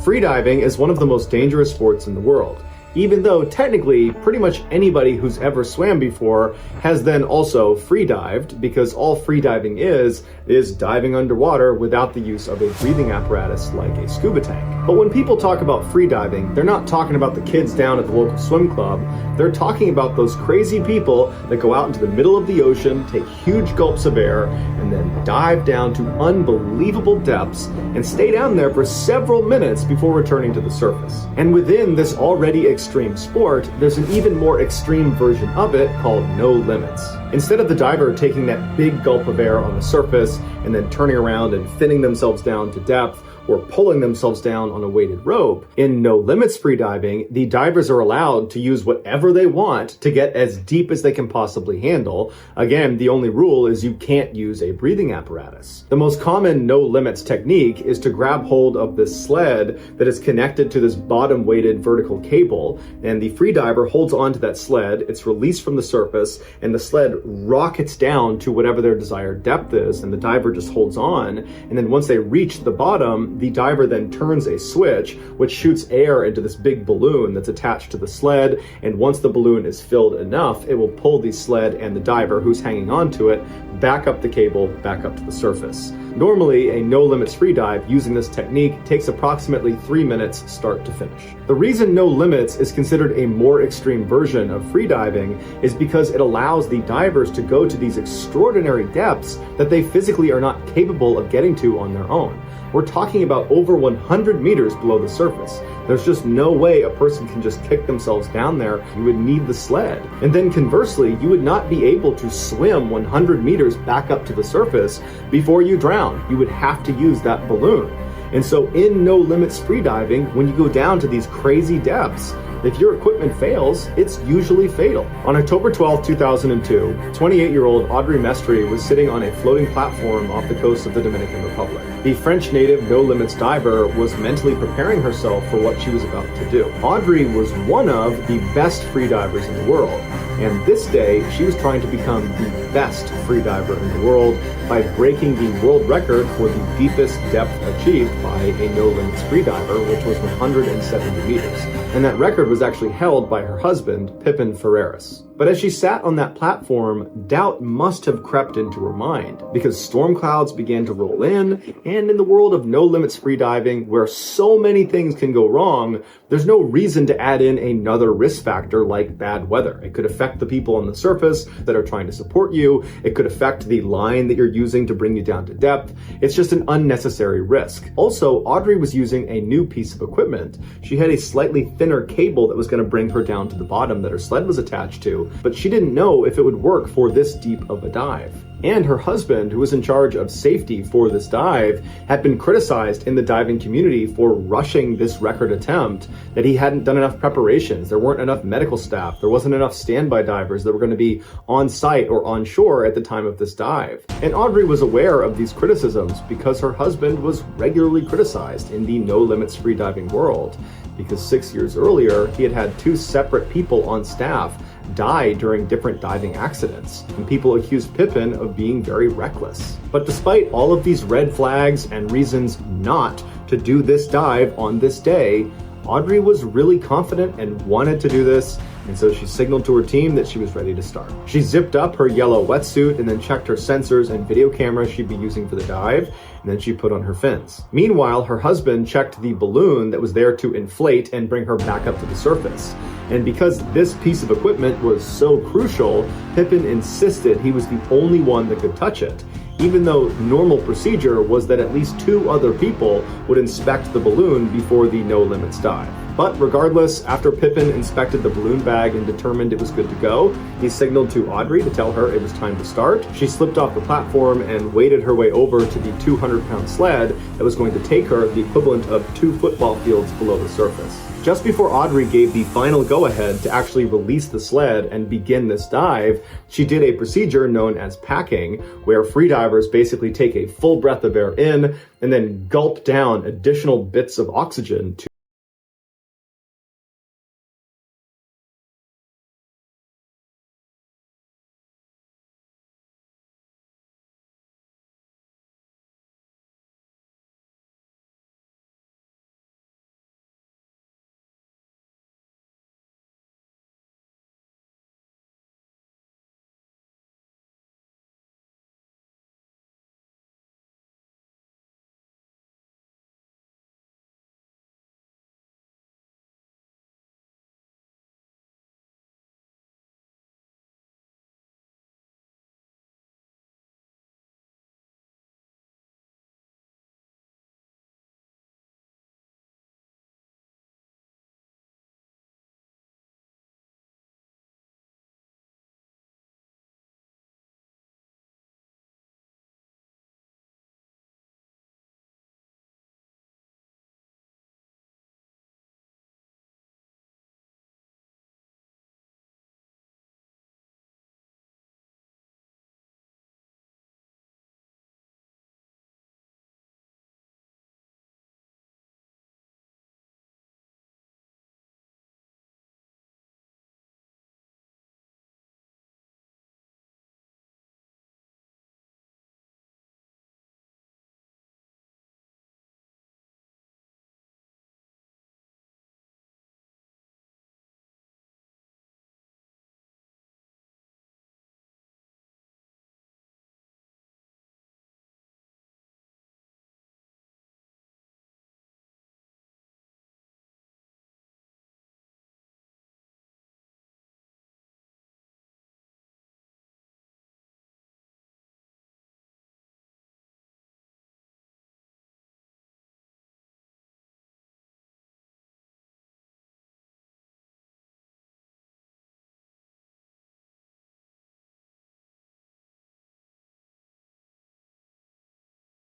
Freediving is one of the most dangerous sports in the world, even though technically pretty much anybody who's ever swam before has then also free-dived, because all freediving is diving underwater without the use of a breathing apparatus like a scuba tank. But when people talk about freediving, they're not talking about the kids down at the local swim club. They're talking about those crazy people that go out into the middle of the ocean, take huge gulps of air, and then dive down to unbelievable depths and stay down there for several minutes before returning to the surface. And within this already extreme sport, there's an even more extreme version of it called no limits. Instead of the diver taking that big gulp of air on the surface and then turning around and thinning themselves down to depth, or pulling themselves down on a weighted rope. In no limits freediving, the divers are allowed to use whatever they want to get as deep as they can possibly handle. Again, the only rule is you can't use a breathing apparatus. The most common no limits technique is to grab hold of this sled that is connected to this bottom weighted vertical cable, and the freediver holds onto that sled. It's released from the surface, and the sled rockets down to whatever their desired depth is, and the diver just holds on. And then once they reach the bottom, the diver then turns a switch which shoots air into this big balloon that's attached to the sled, and once the balloon is filled enough, it will pull the sled and the diver who's hanging onto it back up the cable, back up to the surface. Normally, a no limits freedive using this technique takes approximately 3 minutes start to finish. The reason no limits is considered a more extreme version of freediving is because it allows the divers to go to these extraordinary depths that they physically are not capable of getting to on their own. We're talking about over 100 meters below the surface. There's just no way a person can just kick themselves down there. You would need the sled. And then conversely, you would not be able to swim 100 meters back up to the surface before you drown. You would have to use that balloon. And so in no limits freediving, when you go down to these crazy depths, if your equipment fails, it's usually fatal. On October 12, 2002, 28-year-old Audrey Mestry was sitting on a floating platform off the coast of the Dominican Republic. The French native no limits diver was mentally preparing herself for what she was about to do. Audrey was one of the best freedivers in the world, and this day she was trying to become the best freediver in the world by breaking the world record for the deepest depth achieved by a no limits freediver, which was 170 meters. And that record was actually held by her husband, Pippin Ferreras. But as she sat on that platform, doubt must have crept into her mind, because storm clouds began to roll in, and in the world of no limits freediving, where so many things can go wrong, there's no reason to add in another risk factor like bad weather. It could affect the people on the surface that are trying to support you. It could affect the line that you're using to bring you down to depth. It's just an unnecessary risk. Also, Audrey was using a new piece of equipment. She had a slightly thinner cable that was going to bring her down to the bottom that her sled was attached to, but she didn't know if it would work for this deep of a dive. And her husband, who was in charge of safety for this dive, had been criticized in the diving community for rushing this record attempt, that he hadn't done enough preparations. There weren't enough medical staff. There wasn't enough standby divers that were going to be on site or on shore at the time of this dive. And Audrey was aware of these criticisms because her husband was regularly criticized in the no limits freediving world, because 6 years earlier, he had had 2 separate people on staff die during different diving accidents, and people accused Pippin of being very reckless. But despite all of these red flags and reasons not to do this dive on this day, Audrey was really confident and wanted to do this, and so she signaled to her team that she was ready to start. She zipped up her yellow wetsuit and then checked her sensors and video cameras she'd be using for the dive, and then she put on her fins. Meanwhile, her husband checked the balloon that was there to inflate and bring her back up to the surface. And because this piece of equipment was so crucial, Pippin insisted he was the only one that could touch it, even though normal procedure was that at least 2 other people would inspect the balloon before the no limits dive. But regardless, after Pippin inspected the balloon bag and determined it was good to go, he signaled to Audrey to tell her it was time to start. She slipped off the platform and waded her way over to the 200-pound sled that was going to take her the equivalent of 2 football fields below the surface. Just before Audrey gave the final go-ahead to actually release the sled and begin this dive, she did a procedure known as packing, where freedivers basically take a full breath of air in and then gulp down additional bits of oxygen to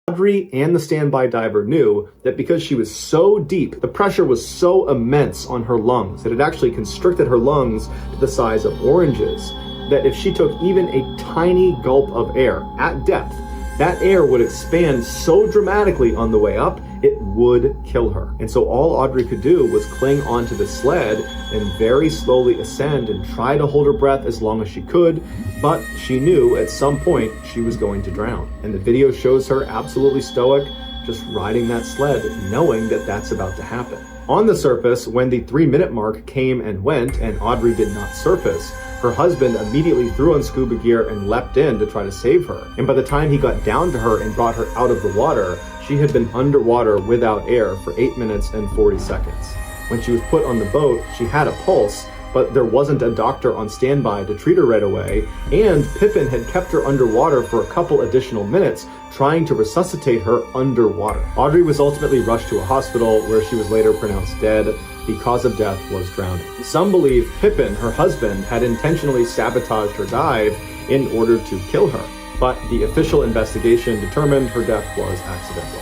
Audrey and the standby diver knew that because she was so deep, the pressure was so immense on her lungs that it actually constricted her lungs to the size of oranges, that if she took even a tiny gulp of air at depth, that air would expand so dramatically on the way up, it would kill her. And so all Audrey could do was cling onto the sled and very slowly ascend and try to hold her breath as long as she could, but she knew at some point she was going to drown. And the video shows her absolutely stoic, just riding that sled, knowing that that's about to happen. On the surface, when the 3-minute mark came and went and Audrey did not surface, her husband immediately threw on scuba gear and leapt in to try to save her. And by the time he got down to her and brought her out of the water, she had been underwater without air for 8 minutes and 40 seconds. When she was put on the boat, she had a pulse, but there wasn't a doctor on standby to treat her right away, and Pippin had kept her underwater for a couple additional minutes, trying to resuscitate her underwater. Audrey was ultimately rushed to a hospital where she was later pronounced dead. The cause of death was drowning. Some believe Pippin, her husband, had intentionally sabotaged her dive in order to kill her, but the official investigation determined her death was accidental.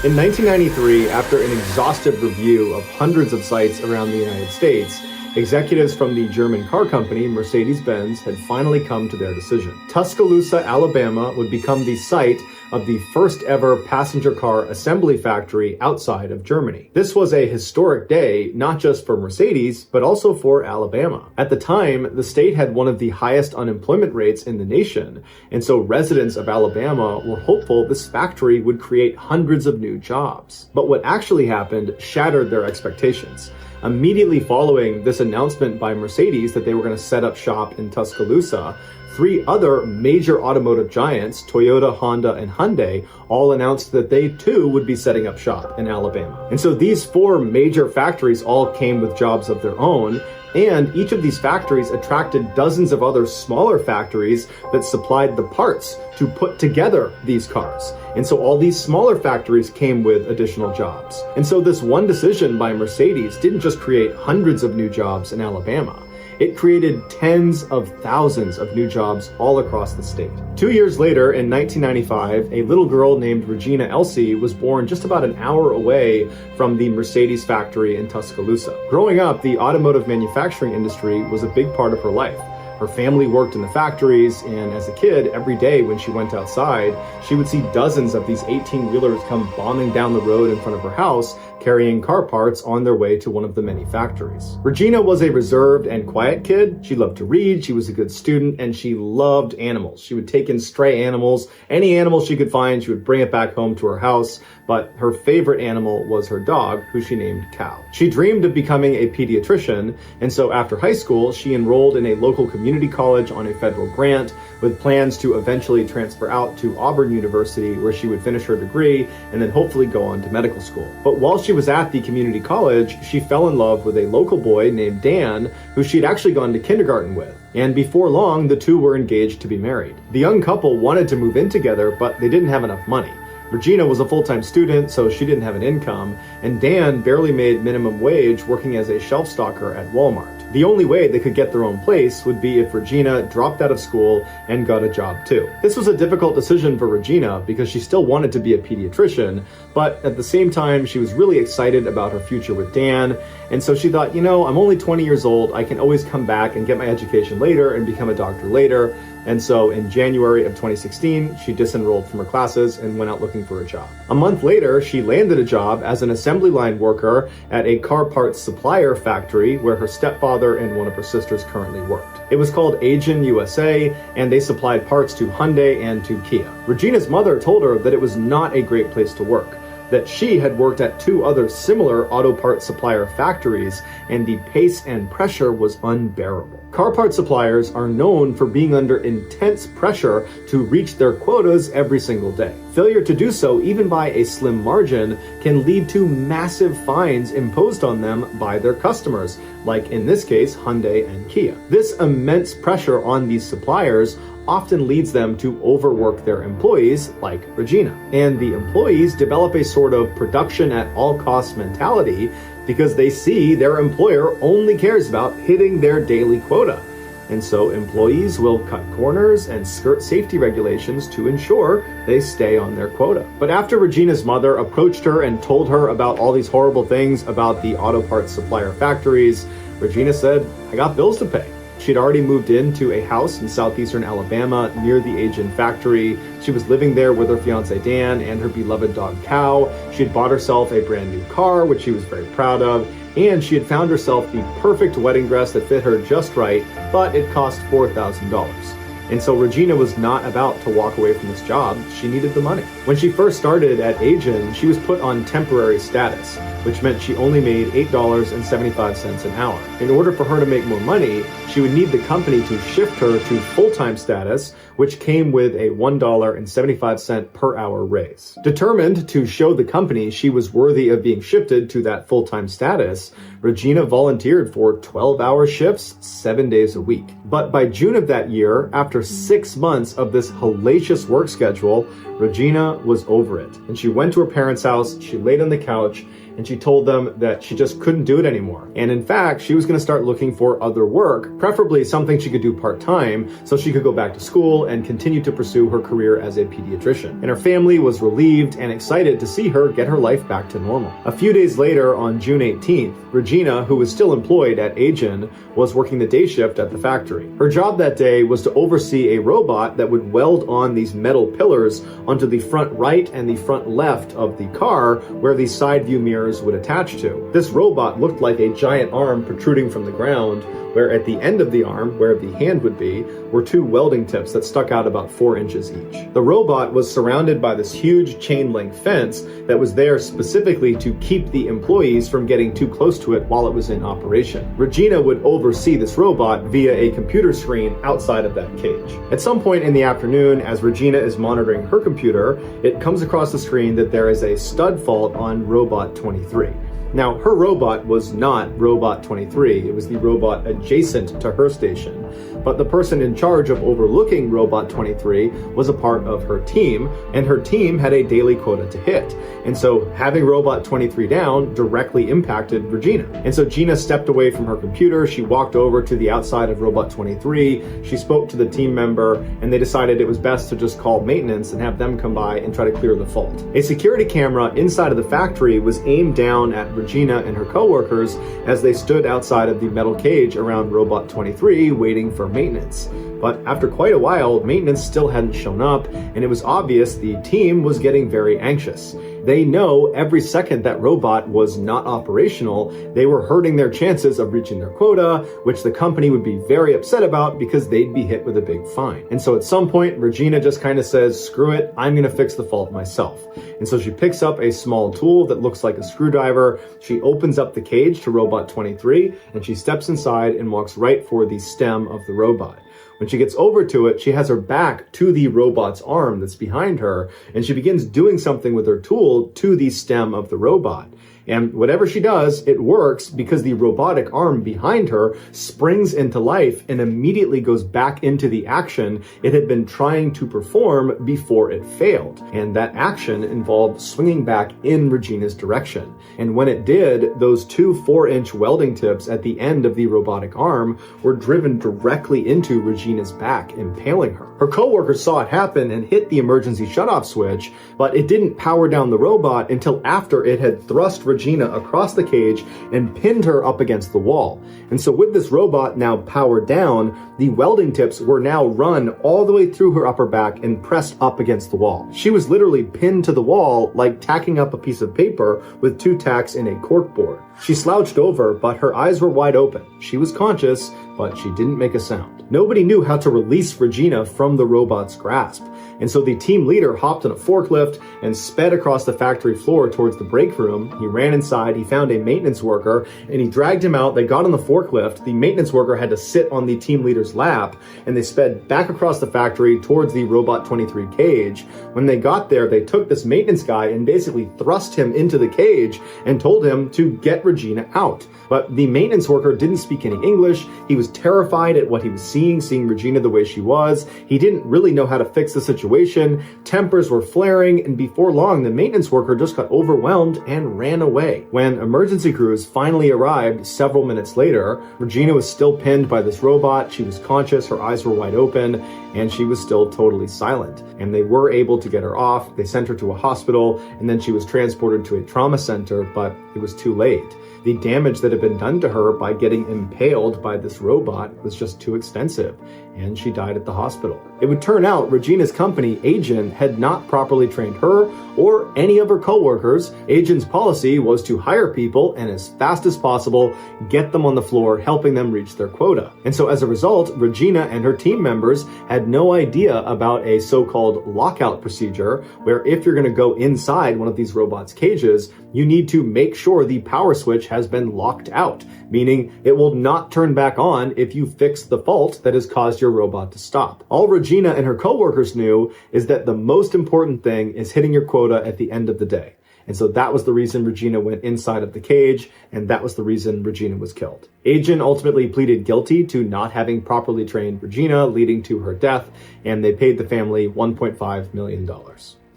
In 1993, after an exhaustive review of hundreds of sites around the United States, executives from the German car company Mercedes-Benz had finally come to their decision. Tuscaloosa, Alabama would become the site of the first ever passenger car assembly factory outside of Germany. This was a historic day, not just for Mercedes, but also for Alabama. At the time, the state had one of the highest unemployment rates in the nation, and so residents of Alabama were hopeful this factory would create hundreds of new jobs. But what actually happened shattered their expectations. Immediately following this announcement by Mercedes that they were going to set up shop in Tuscaloosa, 3 other major automotive giants, Toyota, Honda, and Hyundai, all announced that they too would be setting up shop in Alabama. And so these 4 major factories all came with jobs of their own, and each of these factories attracted dozens of other smaller factories that supplied the parts to put together these cars. And so all these smaller factories came with additional jobs. And so this one decision by Mercedes didn't just create hundreds of new jobs in Alabama. It created tens of thousands of new jobs all across the state. 2 years later, in 1995, a little girl named Regina Elsie was born just about an hour away from the Mercedes factory in Tuscaloosa. Growing up, the automotive manufacturing industry was a big part of her life. Her family worked in the factories, and as a kid, every day when she went outside, she would see dozens of these 18-wheelers come bombing down the road in front of her house, carrying car parts on their way to one of the many factories. Regina was a reserved and quiet kid. She loved to read, she was a good student, and she loved animals. She would take in stray animals. Any animal she could find, she would bring it back home to her house, but her favorite animal was her dog, who she named Cow. She dreamed of becoming a pediatrician, and so after high school, she enrolled in a local community college on a federal grant, with plans to eventually transfer out to Auburn University, where she would finish her degree and then hopefully go on to medical school. But while she was at the community college, she fell in love with a local boy named Dan, who she'd actually gone to kindergarten with. And before long, the two were engaged to be married. The young couple wanted to move in together, but they didn't have enough money. Regina was a full-time student, so she didn't have an income, and Dan barely made minimum wage working as a shelf stocker at Walmart. The only way they could get their own place would be if Regina dropped out of school and got a job too. This was a difficult decision for Regina because she still wanted to be a pediatrician, but at the same time, she was really excited about her future with Dan, and so she thought, I'm only 20 years old, I can always come back and get my education later and become a doctor later. And so in January of 2016, she disenrolled from her classes and went out looking for a job. A month later, she landed a job as an assembly line worker at a car parts supplier factory where her stepfather and one of her sisters currently worked. It was called Agin USA, and they supplied parts to Hyundai and to Kia. Regina's mother told her that it was not a great place to work, that she had worked at 2 other similar auto parts supplier factories, and the pace and pressure was unbearable. Car part suppliers are known for being under intense pressure to reach their quotas every single day. Failure to do so, even by a slim margin, can lead to massive fines imposed on them by their customers, like in this case, Hyundai and Kia. This immense pressure on these suppliers often leads them to overwork their employees, like Regina. And the employees develop a sort of production at all costs mentality because they see their employer only cares about hitting their daily quota. And so employees will cut corners and skirt safety regulations to ensure they stay on their quota. But after Regina's mother approached her and told her about all these horrible things about the auto parts supplier factories, Regina said, "I got bills to pay." She'd already moved into a house in southeastern Alabama near the Agen factory. She was living there with her fiance Dan and her beloved dog Cow. She had bought herself a brand new car, which she was very proud of, and she had found herself the perfect wedding dress that fit her just right, but it cost $4,000. And so Regina was not about to walk away from this job. She needed the money. When she first started at Agen, she was put on temporary status, which meant she only made $8.75 an hour. In order for her to make more money, she would need the company to shift her to full-time status, which came with a $1.75 per hour raise. Determined to show the company she was worthy of being shifted to that full-time status, Regina volunteered for 12-hour shifts, 7 days a week. But by June of that year, after 6 months of this hellacious work schedule, Regina was over it. And she went to her parents' house, she laid on the couch, and she told them that she just couldn't do it anymore. And in fact, she was going to start looking for other work, preferably something she could do part-time, so she could go back to school and continue to pursue her career as a pediatrician. And her family was relieved and excited to see her get her life back to normal. A few days later, on June 18th, Regina, who was still employed at Agen, was working the day shift at the factory. Her job that day was to oversee a robot that would weld on these metal pillars onto the front right and the front left of the car where the side view mirrors would attach to. This robot looked like a giant arm protruding from the ground, where at the end of the arm, where the hand would be, were 2 welding tips that stuck out about 4 inches each. The robot was surrounded by this huge chain link fence that was there specifically to keep the employees from getting too close to it while it was in operation. Regina would oversee this robot via a computer screen outside of that cage. At some point in the afternoon, as Regina is monitoring her computer, it comes across the screen that there is a stud fault on robot 23. Now, her robot was not Robot 23, it was the robot adjacent to her station, but the person in charge of overlooking Robot 23 was a part of her team, and her team had a daily quota to hit. And so having Robot 23 down directly impacted Regina. And so Gina stepped away from her computer, she walked over to the outside of Robot 23, she spoke to the team member, and they decided it was best to just call maintenance and have them come by and try to clear the fault. A security camera inside of the factory was aimed down at Regina and her coworkers as they stood outside of the metal cage around Robot 23 waiting for maintenance. But after quite a while, maintenance still hadn't shown up, and it was obvious the team was getting very anxious. They know every second that robot was not operational, they were hurting their chances of reaching their quota, which the company would be very upset about because they'd be hit with a big fine. And so at some point, Regina just kind of says, screw it, I'm gonna fix the fault myself. And so she picks up a small tool that looks like a screwdriver, she opens up the cage to Robot 23, and she steps inside and walks right for the stem of the robot. When she gets over to it, she has her back to the robot's arm that's behind her, and she begins doing something with her tool to the stem of the robot. And whatever she does, it works because the robotic arm behind her springs into life and immediately goes back into the action it had been trying to perform before it failed. And that action involved swinging back in Regina's direction. And when it did, those 2 4-inch welding tips at the end of the robotic arm were driven directly into Regina's back, impaling her. Her coworkers saw it happen and hit the emergency shutoff switch, but it didn't power down the robot until after it had thrust Regina across the cage and pinned her up against the wall. And so with this robot now powered down, the welding tips were now run all the way through her upper back and pressed up against the wall. She was literally pinned to the wall like tacking up a piece of paper with 2 tacks in a corkboard. She slouched over, but her eyes were wide open. She was conscious, but she didn't make a sound. Nobody knew how to release Regina from the robot's grasp. And so the team leader hopped on a forklift and sped across the factory floor towards the break room. He ran inside, he found a maintenance worker, and he dragged him out. They got on the forklift. The maintenance worker had to sit on the team leader's lap, and they sped back across the factory towards the Robot 23 cage. When they got there, they took this maintenance guy and basically thrust him into the cage and told him to get Regina out. But the maintenance worker didn't speak any English. He was terrified at what he was seeing Regina the way she was. He didn't really know how to fix the situation. Tempers were flaring, and before long, the maintenance worker just got overwhelmed and ran away. away. When emergency crews finally arrived several minutes later, Regina was still pinned by this robot. She was conscious, her eyes were wide open, and she was still totally silent. And they were able to get her off. They sent her to a hospital, and then she was transported to a trauma center, but it was too late. The damage that had been done to her by getting impaled by this robot was just too extensive, and she died at the hospital. It would turn out Regina's company, Agent, had not properly trained her or any of her coworkers. Agent's policy was to hire people and as fast as possible, get them on the floor, helping them reach their quota. And so as a result, Regina and her team members had no idea about a so-called lockout procedure, where if you're going to go inside one of these robots' cages, you need to make sure the power switch has been locked out, meaning it will not turn back on if you fix the fault that has caused your robot to stop. All Regina and her coworkers knew is that the most important thing is hitting your quota at the end of the day. And so that was the reason Regina went inside of the cage, and that was the reason Regina was killed. Agent ultimately pleaded guilty to not having properly trained Regina, leading to her death, and they paid the family $1.5 million.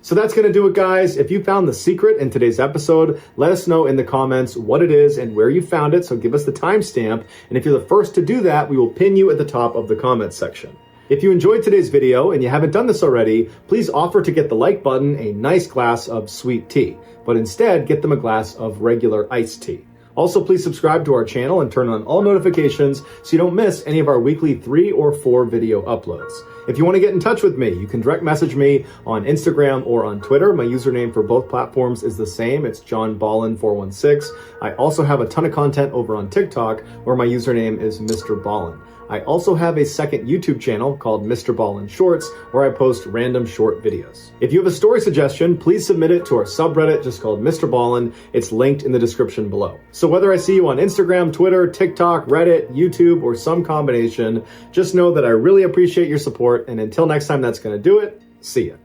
So that's going to do it, guys. If you found the secret in today's episode, let us know in the comments what it is and where you found it. So give us the timestamp. And if you're the first to do that, we will pin you at the top of the comments section. If you enjoyed today's video and you haven't done this already, please offer to get the like button a nice glass of sweet tea, but instead get them a glass of regular iced tea. Also, please subscribe to our channel and turn on all notifications so you don't miss any of our weekly 3 or 4 video uploads. If you want to get in touch with me, you can direct message me on Instagram or on Twitter. My username for both platforms is the same. It's JohnBallin416. I also have a ton of content over on TikTok where my username is Mr. Ballin. I also have a second YouTube channel called Mr. Ballin Shorts where I post random short videos. If you have a story suggestion, please submit it to our subreddit just called Mr. Ballin. It's linked in the description below. So whether I see you on Instagram, Twitter, TikTok, Reddit, YouTube, or some combination, just know that I really appreciate your support, and until next time, that's going to do it. See ya.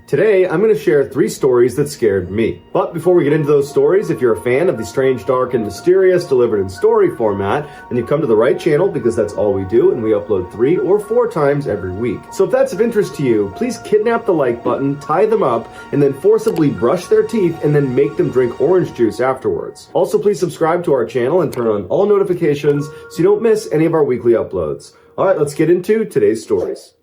Today, I'm going to share 3 stories that scared me. But before we get into those stories, if you're a fan of the strange, dark, and mysterious delivered in story format, then you come to the right channel because that's all we do, and we upload 3 or 4 times every week. So if that's of interest to you, please kidnap the like button, tie them up, and then forcibly brush their teeth and then make them drink orange juice afterwards. Also, please subscribe to our channel and turn on all notifications so you don't miss any of our weekly uploads. All right, let's get into today's stories.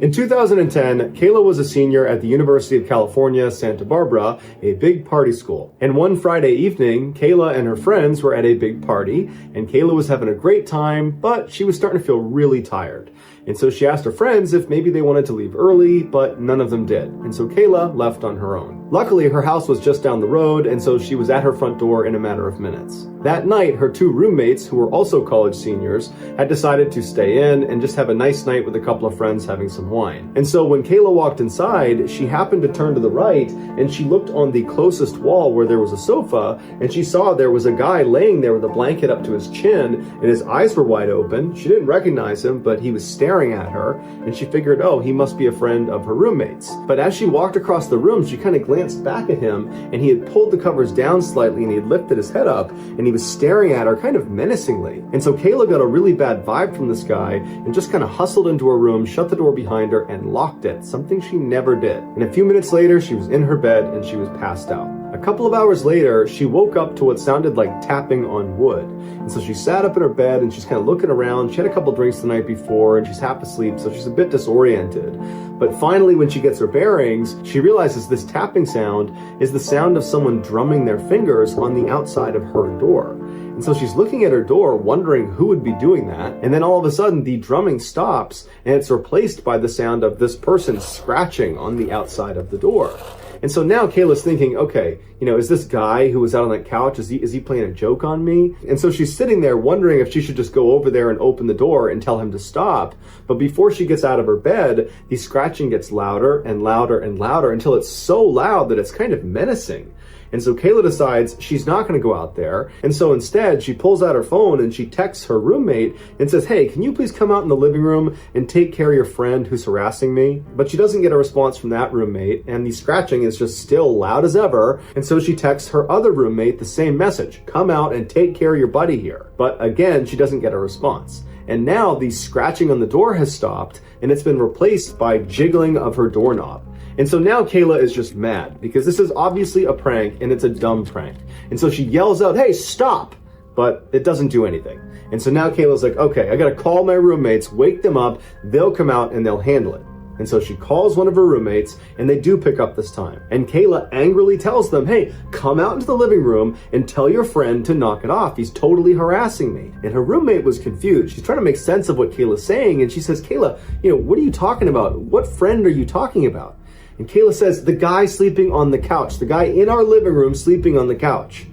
In 2010, Kayla was a senior at the University of California, Santa Barbara, a big party school. And one Friday evening, Kayla and her friends were at a big party, and Kayla was having a great time, but she was starting to feel really tired. And so she asked her friends if maybe they wanted to leave early, but none of them did. And so Kayla left on her own. Luckily, her house was just down the road, and so she was at her front door in a matter of minutes. That night, her 2 roommates, who were also college seniors, had decided to stay in and just have a nice night with a couple of friends having some wine. And so when Kayla walked inside, she happened to turn to the right, and she looked on the closest wall where there was a sofa, and she saw there was a guy laying there with a blanket up to his chin, and his eyes were wide open. She didn't recognize him, but he was staring at her, and she figured, oh, he must be a friend of her roommates. But as she walked across the room, she kind of glanced back at him, and he had pulled the covers down slightly, and he had lifted his head up, and he was staring at her kind of menacingly. And so Kayla got a really bad vibe from this guy and just kind of hustled into her room, shut the door behind her, and locked it, something she never did. And a few minutes later, she was in her bed and she was passed out. A couple of hours later, she woke up to what sounded like tapping on wood. And so she sat up in her bed and she's kind of looking around. She had a couple drinks the night before and she's half asleep, so she's a bit disoriented. But finally, when she gets her bearings, she realizes this tapping sound is the sound of someone drumming their fingers on the outside of her door. And so she's looking at her door, wondering who would be doing that. And then all of a sudden, the drumming stops and it's replaced by the sound of this person scratching on the outside of the door. And so now Kayla's thinking, okay, is this guy who was out on that couch, is he playing a joke on me? And so she's sitting there wondering if she should just go over there and open the door and tell him to stop. But before she gets out of her bed, the scratching gets louder and louder and louder until it's so loud that it's kind of menacing. And so Kayla decides she's not going to go out there. And so instead, she pulls out her phone and she texts her roommate and says, hey, can you please come out in the living room and take care of your friend who's harassing me? But she doesn't get a response from that roommate, and the scratching is just still loud as ever. And so she texts her other roommate the same message, come out and take care of your buddy here. But again, she doesn't get a response. And now the scratching on the door has stopped, and it's been replaced by jiggling of her doorknob. And so now Kayla is just mad because this is obviously a prank, and it's a dumb prank. And so she yells out, "Hey, stop!" But it doesn't do anything. And so now Kayla's like, okay, I gotta call my roommates, wake them up, they'll come out and they'll handle it. And so she calls one of her roommates, and they do pick up this time. And Kayla angrily tells them, "Hey, come out into the living room and tell your friend to knock it off. He's totally harassing me." And her roommate was confused. She's trying to make sense of what Kayla's saying, and she says, "Kayla, what are you talking about? What friend are you talking about?" And Kayla says, "The guy sleeping on the couch, the guy in our living room sleeping on the couch."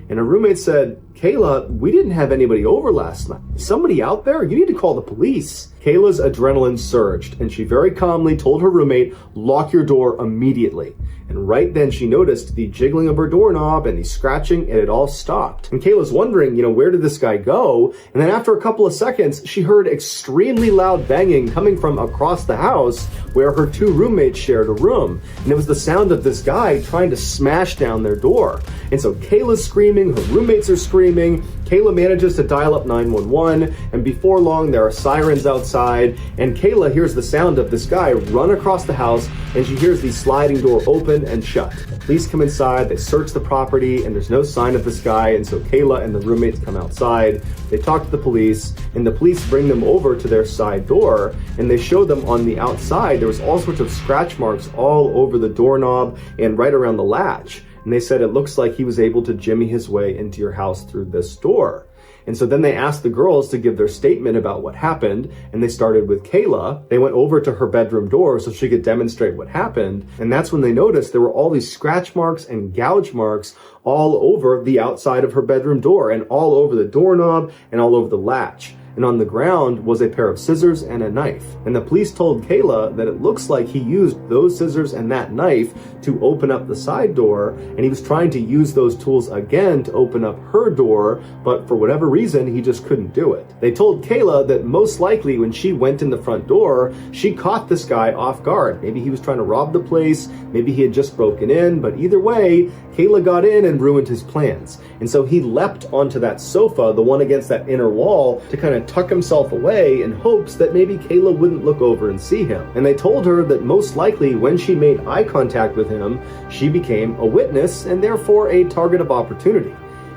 And her roommate said, "Kayla, we didn't have anybody over last night. Is somebody out there? You need to call the police." Kayla's adrenaline surged, and she very calmly told her roommate, "Lock your door immediately." And right then she noticed the jiggling of her doorknob and the scratching, and it all stopped. And Kayla's wondering, where did this guy go? And then after a couple of seconds, she heard extremely loud banging coming from across the house where her two roommates shared a room. And it was the sound of this guy trying to smash down their door. And so Kayla's screaming, her roommates are screaming. Kayla manages to dial up 911, and before long there are sirens outside, and Kayla hears the sound of this guy run across the house, and she hears the sliding door open and shut. Police come inside, they search the property, and there's no sign of this guy, and so Kayla and the roommates come outside. They talk to the police, and the police bring them over to their side door, and they show them on the outside there was all sorts of scratch marks all over the doorknob and right around the latch. And they said it looks like he was able to jimmy his way into your house through this door. And so then they asked the girls to give their statement about what happened, and they started with Kayla. They went over to her bedroom door so she could demonstrate what happened, and that's when they noticed there were all these scratch marks and gouge marks all over the outside of her bedroom door, and all over the doorknob, and all over the latch. And on the ground was a pair of scissors and a knife. And the police told Kayla that it looks like he used those scissors and that knife to open up the side door, and he was trying to use those tools again to open up her door, but for whatever reason, he just couldn't do it. They told Kayla that most likely when she went in the front door, she caught this guy off guard. Maybe he was trying to rob the place, maybe he had just broken in, but either way, Kayla got in and ruined his plans. And so he leapt onto that sofa, the one against that inner wall, to kind of tuck himself away in hopes that maybe Kayla wouldn't look over and see him. And they told her that most likely when she made eye contact with him, she became a witness and therefore a target of opportunity.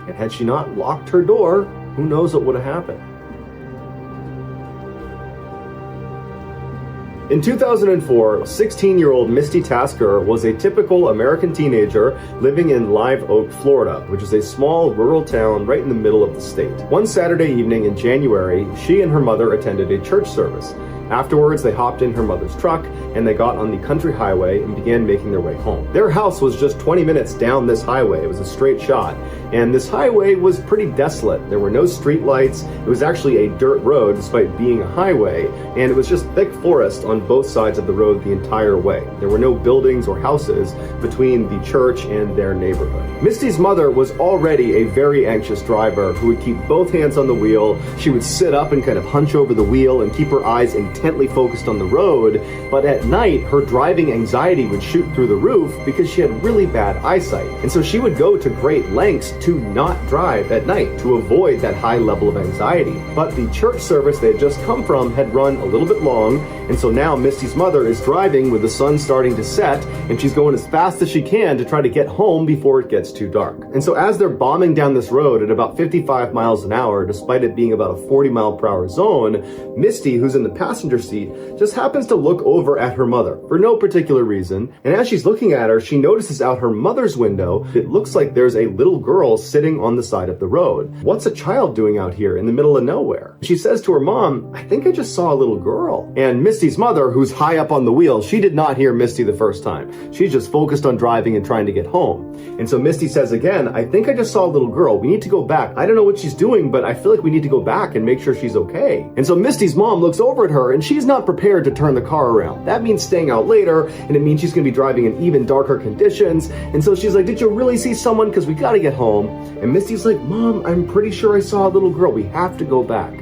And had she not locked her door, who knows what would have happened. In 2004, 16-year-old Misty Tasker was a typical American teenager living in Live Oak, Florida, which is a small rural town right in the middle of the state. One Saturday evening in January, she and her mother attended a church service. Afterwards, they hopped in her mother's truck and they got on the country highway and began making their way home. Their house was just 20 minutes down this highway. It was a straight shot. And this highway was pretty desolate. There were no street lights. It was actually a dirt road despite being a highway. And it was just thick forest on both sides of the road the entire way. There were no buildings or houses between the church and their neighborhood. Misty's mother was already a very anxious driver who would keep both hands on the wheel. She would sit up and kind of hunch over the wheel and keep her eyes intently focused on the road. But at night, her driving anxiety would shoot through the roof because she had really bad eyesight. And so she would go to great lengths to not drive at night to avoid that high level of anxiety. But the church service they had just come from had run a little bit long, and so now Misty's mother is driving with the sun starting to set, and she's going as fast as she can to try to get home before it gets too dark. And so as they're bombing down this road at about 55 miles an hour, despite it being about a 40-mile-per-hour zone, Misty, who's in the passenger seat, just happens to look over at her mother for no particular reason. And as she's looking at her, she notices out her mother's window, it looks like there's a little girl sitting on the side of the road. What's a child doing out here in the middle of nowhere? She says to her mom, "I think I just saw a little girl." And Misty's mother, who's high up on the wheel, she did not hear Misty the first time. She's just focused on driving and trying to get home. And so Misty says again, "I think I just saw a little girl. We need to go back. I don't know what she's doing, but I feel like we need to go back and make sure she's okay." And so Misty's mom looks over at her and she's not prepared to turn the car around. That means staying out later, and it means she's going to be driving in even darker conditions. And so she's like, "Did you really see someone? Because we got to get home." And Misty's like, "Mom, I'm pretty sure I saw a little girl. We have to go back."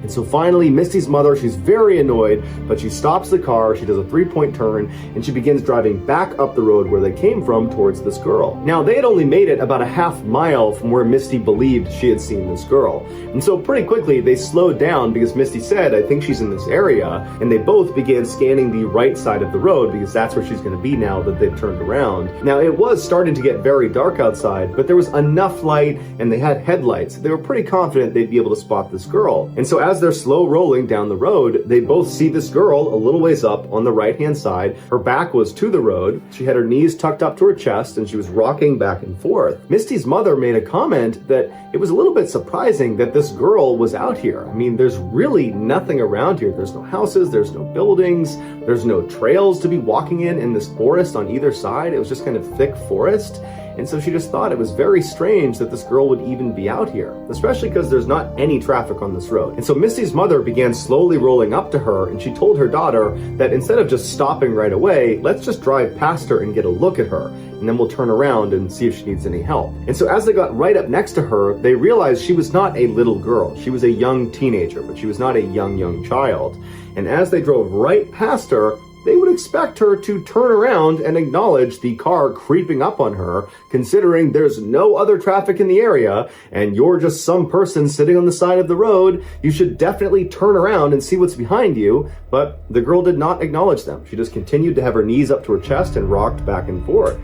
And so finally, Misty's mother, she's very annoyed, but she stops the car, she does a 3-point turn, and she begins driving back up the road where they came from towards this girl. Now, they had only made it about a half mile from where Misty believed she had seen this girl. And so pretty quickly, they slowed down because Misty said, I think she's in this area, and they both began scanning the right side of the road because that's where she's going to be now that they've turned around. Now, it was starting to get very dark outside, but there was enough light and they had headlights. They were pretty confident they'd be able to spot this girl. And so as they're slow rolling down the road, they both see this girl a little ways up on the right-hand side. Her back was to the road. She had her knees tucked up to her chest and she was rocking back and forth. Misty's mother made a comment that it was a little bit surprising that this girl was out here. I mean, there's really nothing around here. There's no houses, there's no buildings, there's no trails to be walking in this forest on either side. It was just kind of thick forest. And so she just thought it was very strange that this girl would even be out here, especially because there's not any traffic on this road. And so Misty's mother began slowly rolling up to her, and she told her daughter that instead of just stopping right away, let's just drive past her and get a look at her, and then we'll turn around and see if she needs any help. And so as they got right up next to her, they realized she was not a little girl. She was a young teenager, but she was not a young child. And as they drove right past her, they would expect her to turn around and acknowledge the car creeping up on her, considering there's no other traffic in the area and you're just some person sitting on the side of the road. You should definitely turn around and see what's behind you. But the girl did not acknowledge them. She just continued to have her knees up to her chest and rocked back and forth.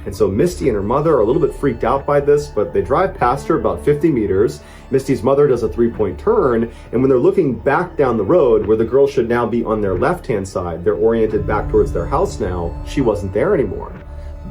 And so Misty and her mother are a little bit freaked out by this, but they drive past her about 50 meters. Misty's mother does a 3-point turn, and when they're looking back down the road where the girl should now be on their left-hand side, they're oriented back towards their house now, she wasn't there anymore.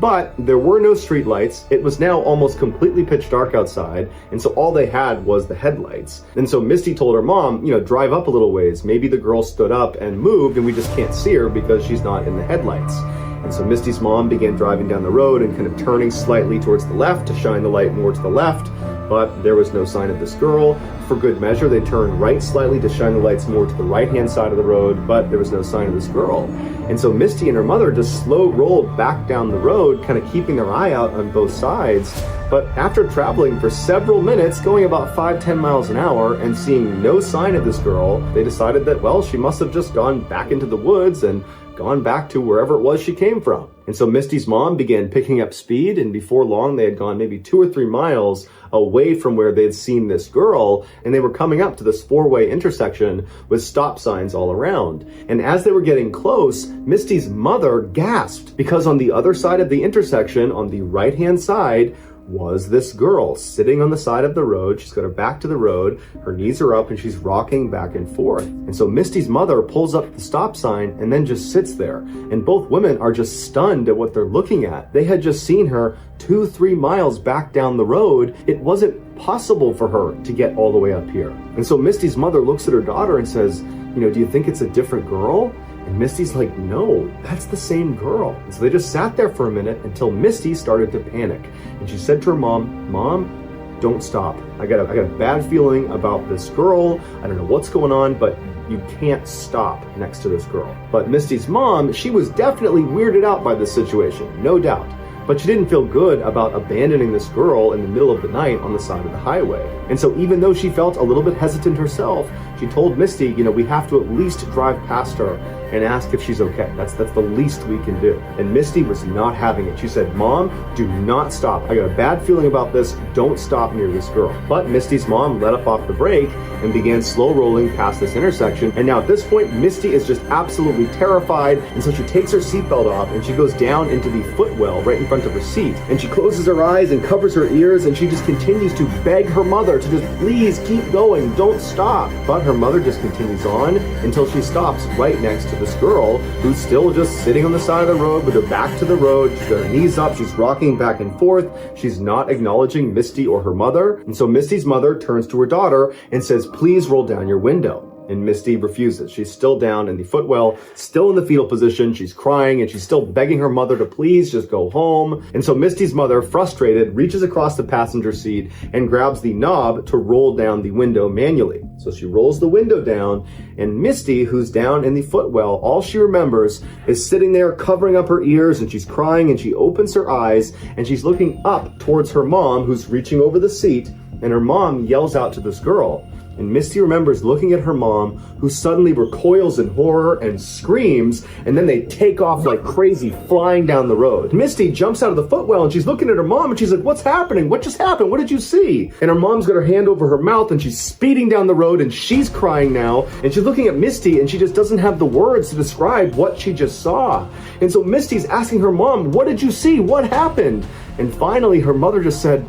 But there were no street lights. It was now almost completely pitch dark outside, and so all they had was the headlights. And so Misty told her mom, drive up a little ways. Maybe the girl stood up and moved and we just can't see her because she's not in the headlights. And so Misty's mom began driving down the road and kind of turning slightly towards the left to shine the light more to the left, but there was no sign of this girl. For good measure, they turned right slightly to shine the lights more to the right-hand side of the road, but there was no sign of this girl. And so Misty and her mother just slow rolled back down the road, kind of keeping their eye out on both sides. But after traveling for several minutes, going about 5-10 miles an hour and seeing no sign of this girl, they decided that, well, she must have just gone back into the woods and gone back to wherever it was she came from. And so Misty's mom began picking up speed, and before long they had gone maybe 2 or 3 miles away from where they'd seen this girl, and they were coming up to this 4-way intersection with stop signs all around. And as they were getting close, Misty's mother gasped because on the other side of the intersection, on the right-hand side, was this girl sitting on the side of the road. She's got her back to the road, her knees are up, and she's rocking back and forth. And so Misty's mother pulls up the stop sign and then just sits there. And both women are just stunned at what they're looking at. They had just seen her 2-3 miles back down the road. It wasn't possible for her to get all the way up here. And so Misty's mother looks at her daughter and says, do you think it's a different girl? And Misty's like, no, that's the same girl. And so they just sat there for a minute until Misty started to panic. And she said to her mom, don't stop. I got a bad feeling about this girl. I don't know what's going on, but you can't stop next to this girl. But Misty's mom, she was definitely weirded out by this situation, no doubt. But she didn't feel good about abandoning this girl in the middle of the night on the side of the highway. And so even though she felt a little bit hesitant herself, she told Misty, we have to at least drive past her and ask if she's okay. That's the least we can do. And Misty was not having it. She said, Mom, do not stop. I got a bad feeling about this. Don't stop near this girl. But Misty's mom let up off the brake and began slow rolling past this intersection. And now at this point, Misty is just absolutely terrified. And so she takes her seatbelt off and she goes down into the footwell right in front of her seat. And she closes her eyes and covers her ears, and she just continues to beg her mother to just please keep going, don't stop. But her mother just continues on until she stops right next to this girl who's still just sitting on the side of the road with her back to the road. She's got her knees up, she's rocking back and forth. She's not acknowledging Misty or her mother. And so Misty's mother turns to her daughter and says, please roll down your window. And Misty refuses. She's still down in the footwell, still in the fetal position. She's crying and she's still begging her mother to please just go home. And so Misty's mother, frustrated, reaches across the passenger seat and grabs the knob to roll down the window manually. So she rolls the window down, and Misty, who's down in the footwell, all she remembers is sitting there covering up her ears, and she's crying, and she opens her eyes and she's looking up towards her mom, who's reaching over the seat, and her mom yells out to this girl, And Misty remembers looking at her mom, who suddenly recoils in horror and screams, and then they take off like crazy, flying down the road. Misty jumps out of the footwell and she's looking at her mom and she's like, what's happening? What just happened? What did you see? And her mom's got her hand over her mouth and she's speeding down the road and she's crying now, and she's looking at Misty and she just doesn't have the words to describe what she just saw. And so Misty's asking her mom, what did you see? What happened? And finally her mother just said,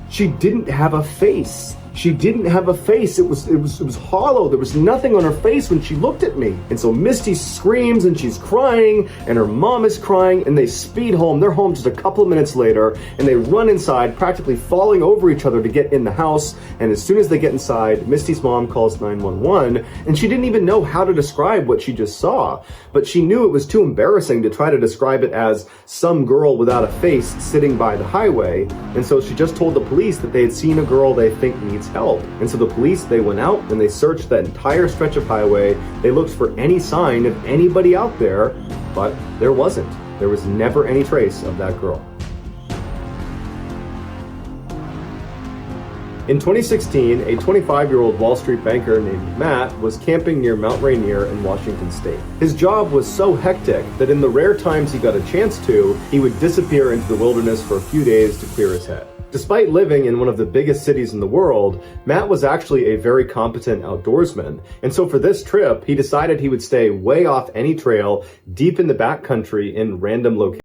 she didn't have a face. She didn't have a face. It was hollow. There was nothing on her face when she looked at me. And so Misty screams and she's crying and her mom is crying, and they speed home. They're home just a couple of minutes later, and they run inside, practically falling over each other to get in the house. And as soon as they get inside, Misty's mom calls 911, and she didn't even know how to describe what she just saw. But she knew it was too embarrassing to try to describe it as some girl without a face sitting by the highway. And so she just told the police that they had seen a girl they think needs help. And so the police, they went out and they searched that entire stretch of highway. They looked for any sign of anybody out there, but there wasn't. There was never any trace of that girl. In 2016, a 25-year-old Wall Street banker named Matt was camping near Mount Rainier in Washington state. His job was so hectic that in the rare times he got a chance to, he would disappear into the wilderness for a few days to clear his head. Despite living in one of the biggest cities in the world, Matt was actually a very competent outdoorsman. And so for this trip, he decided he would stay way off any trail, deep in the backcountry in random locations.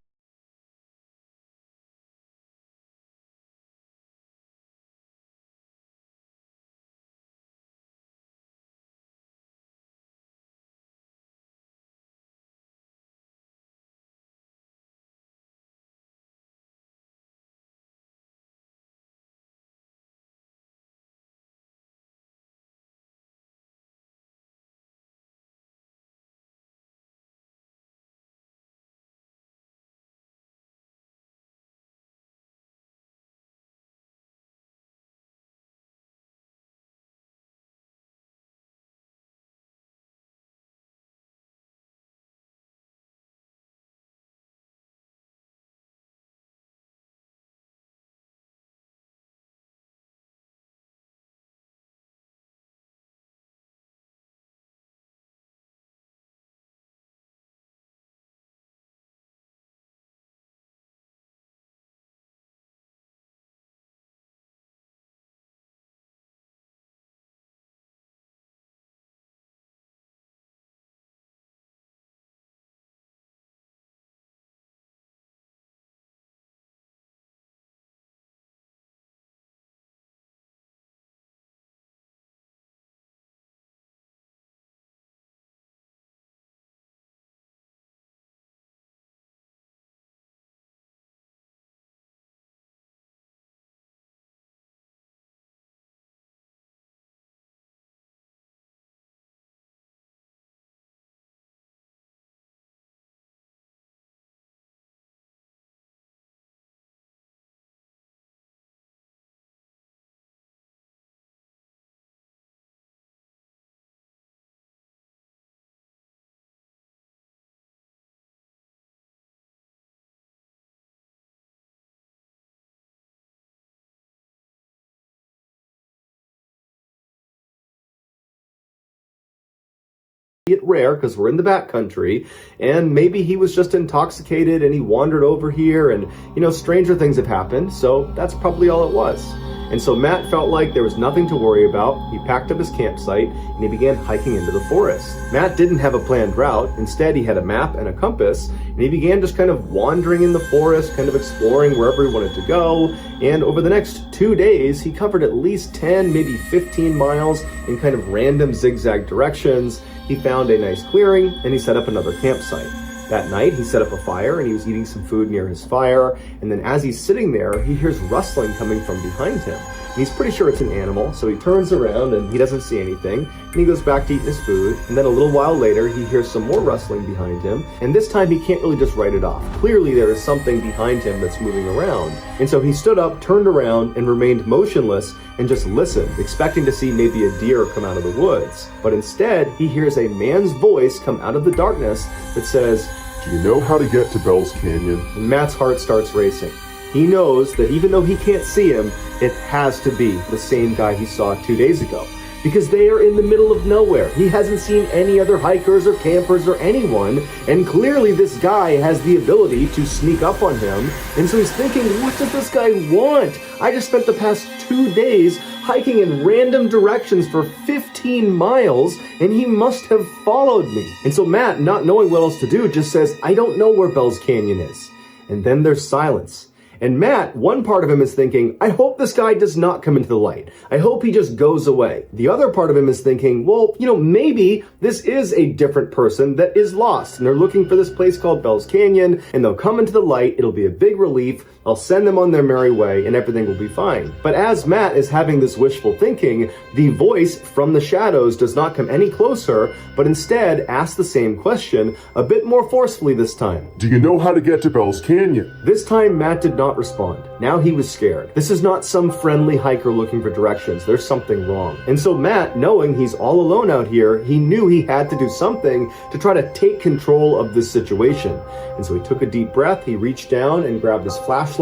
It rare because we're in the backcountry, and maybe he was just intoxicated and he wandered over here, and stranger things have happened, so that's probably all it was. And so Matt felt like there was nothing to worry about. He packed up his campsite and he began hiking into the forest. Matt didn't have a planned route. Instead, he had a map and a compass, and he began just kind of wandering in the forest, kind of exploring wherever he wanted to go. And over the next 2 days, he covered at least 10, maybe 15 miles in kind of random zigzag directions. He found a nice clearing and he set up another campsite. That night, he set up a fire and he was eating some food near his fire. And then as he's sitting there, he hears rustling coming from behind him. And he's pretty sure it's an animal, so he turns around and he doesn't see anything. And he goes back to eat his food. And then a little while later, he hears some more rustling behind him. And this time, he can't really just write it off. Clearly, there is something behind him that's moving around. And so he stood up, turned around, and remained motionless and just listened, expecting to see maybe a deer come out of the woods. But instead, he hears a man's voice come out of the darkness that says, "Do you know how to get to Bell's Canyon?" And Matt's heart starts racing. He knows that even though he can't see him, it has to be the same guy he saw 2 days ago. because they are in the middle of nowhere. He hasn't seen any other hikers or campers or anyone, and clearly this guy has the ability to sneak up on him, and so he's thinking, what does this guy want? I just spent the past 2 days hiking in random directions for 15 miles, and he must have followed me. And so Matt, not knowing what else to do, just says, I don't know where Bell's Canyon is. And then there's silence. And Matt, one part of him is thinking, I hope this guy does not come into the light. I hope he just goes away. The other part of him is thinking, well, maybe this is a different person that is lost, and they're looking for this place called Bell's Canyon, and they'll come into the light. It'll be a big relief. I'll send them on their merry way, and everything will be fine. But as Matt is having this wishful thinking, the voice from the shadows does not come any closer, but instead asks the same question, a bit more forcefully this time. Do you know how to get to Bell's Canyon? This time, Matt did not respond. Now he was scared. This is not some friendly hiker looking for directions. There's something wrong. And so Matt, knowing he's all alone out here, he knew he had to do something to try to take control of this situation. And so he took a deep breath, he reached down and grabbed his flashlight,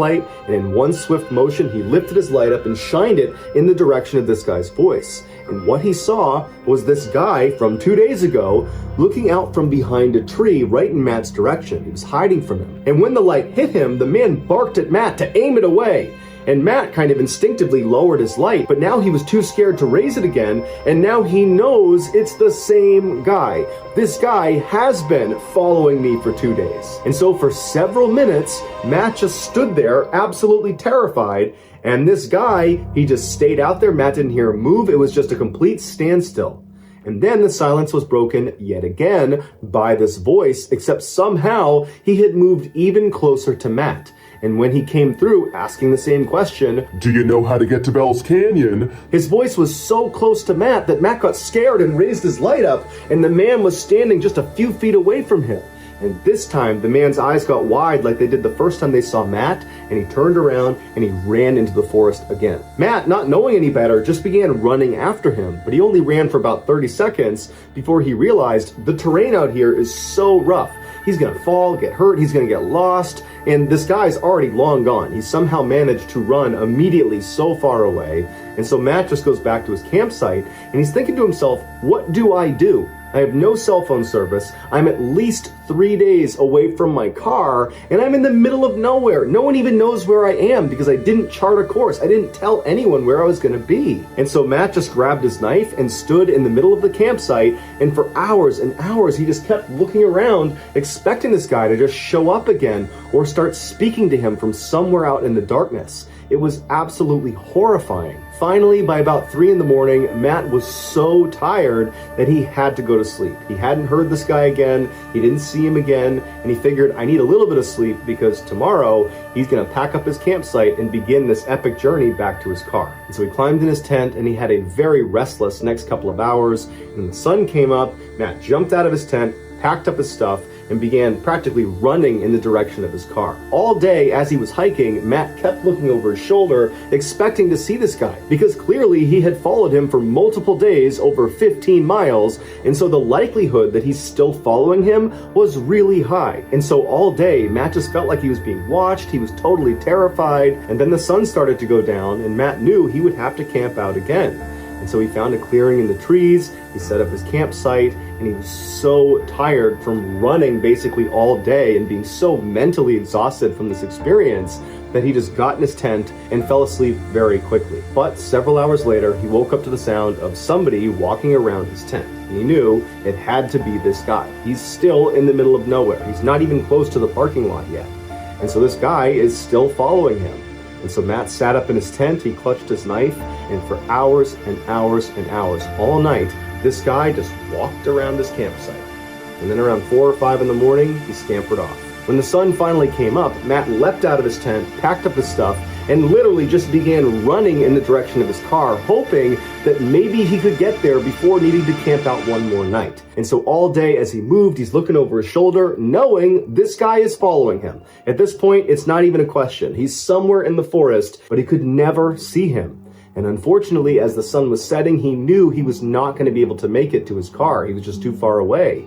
and in one swift motion, he lifted his light up and shined it in the direction of this guy's voice. And what he saw was this guy from 2 days ago looking out from behind a tree right in Matt's direction. He was hiding from him. And when the light hit him, the man barked at Matt to aim it away. And Matt kind of instinctively lowered his light, but now he was too scared to raise it again, and now he knows it's the same guy. This guy has been following me for 2 days. And so for several minutes, Matt just stood there absolutely terrified, and this guy, he just stayed out there. Matt didn't hear him move. It was just a complete standstill. And then the silence was broken yet again by this voice, except somehow he had moved even closer to Matt. And when he came through asking the same question, Do you know how to get to Bell's Canyon? His voice was so close to Matt that Matt got scared and raised his light up, and the man was standing just a few feet away from him. And this time, the man's eyes got wide like they did the first time they saw Matt, and he turned around and he ran into the forest again. Matt, not knowing any better, just began running after him, but he only ran for about 30 seconds before he realized the terrain out here is so rough. He's gonna fall, get hurt, he's gonna get lost, and this guy's already long gone. He somehow managed to run immediately so far away, and so Matt just goes back to his campsite, and he's thinking to himself, what do I do? I have no cell phone service, I'm at least 3 days away from my car, and I'm in the middle of nowhere. No one even knows where I am because I didn't chart a course. I didn't tell anyone where I was gonna be. And so Matt just grabbed his knife and stood in the middle of the campsite, and for hours and hours he just kept looking around, expecting this guy to just show up again or start speaking to him from somewhere out in the darkness. It was absolutely horrifying. Finally, by about 3 in the morning, Matt was so tired that he had to go to sleep. He hadn't heard this guy again, he didn't see him again, and he figured, I need a little bit of sleep because tomorrow he's gonna pack up his campsite and begin this epic journey back to his car. And so he climbed in his tent and he had a very restless next couple of hours. And when the sun came up, Matt jumped out of his tent, packed up his stuff, and began practically running in the direction of his car. All day as he was hiking, Matt kept looking over his shoulder, expecting to see this guy, because clearly he had followed him for multiple days, over 15 miles, and so the likelihood that he's still following him was really high. And so all day, Matt just felt like he was being watched, he was totally terrified, and then the sun started to go down, and Matt knew he would have to camp out again. And so he found a clearing in the trees, he set up his campsite, and he was so tired from running basically all day and being so mentally exhausted from this experience that he just got in his tent and fell asleep very quickly. But several hours later, he woke up to the sound of somebody walking around his tent. And he knew it had to be this guy. He's still in the middle of nowhere. He's not even close to the parking lot yet. And so this guy is still following him. And so Matt sat up in his tent, he clutched his knife, and for hours and hours and hours, all night, this guy just walked around his campsite. And then around 4 or 5 in the morning, he scampered off. When the sun finally came up, Matt leapt out of his tent, packed up his stuff, and literally just began running in the direction of his car, hoping that maybe he could get there before needing to camp out one more night. And so all day as he moved, he's looking over his shoulder, knowing this guy is following him. At this point, it's not even a question. He's somewhere in the forest, but he could never see him. And unfortunately, as the sun was setting, he knew he was not going to be able to make it to his car. He was just too far away.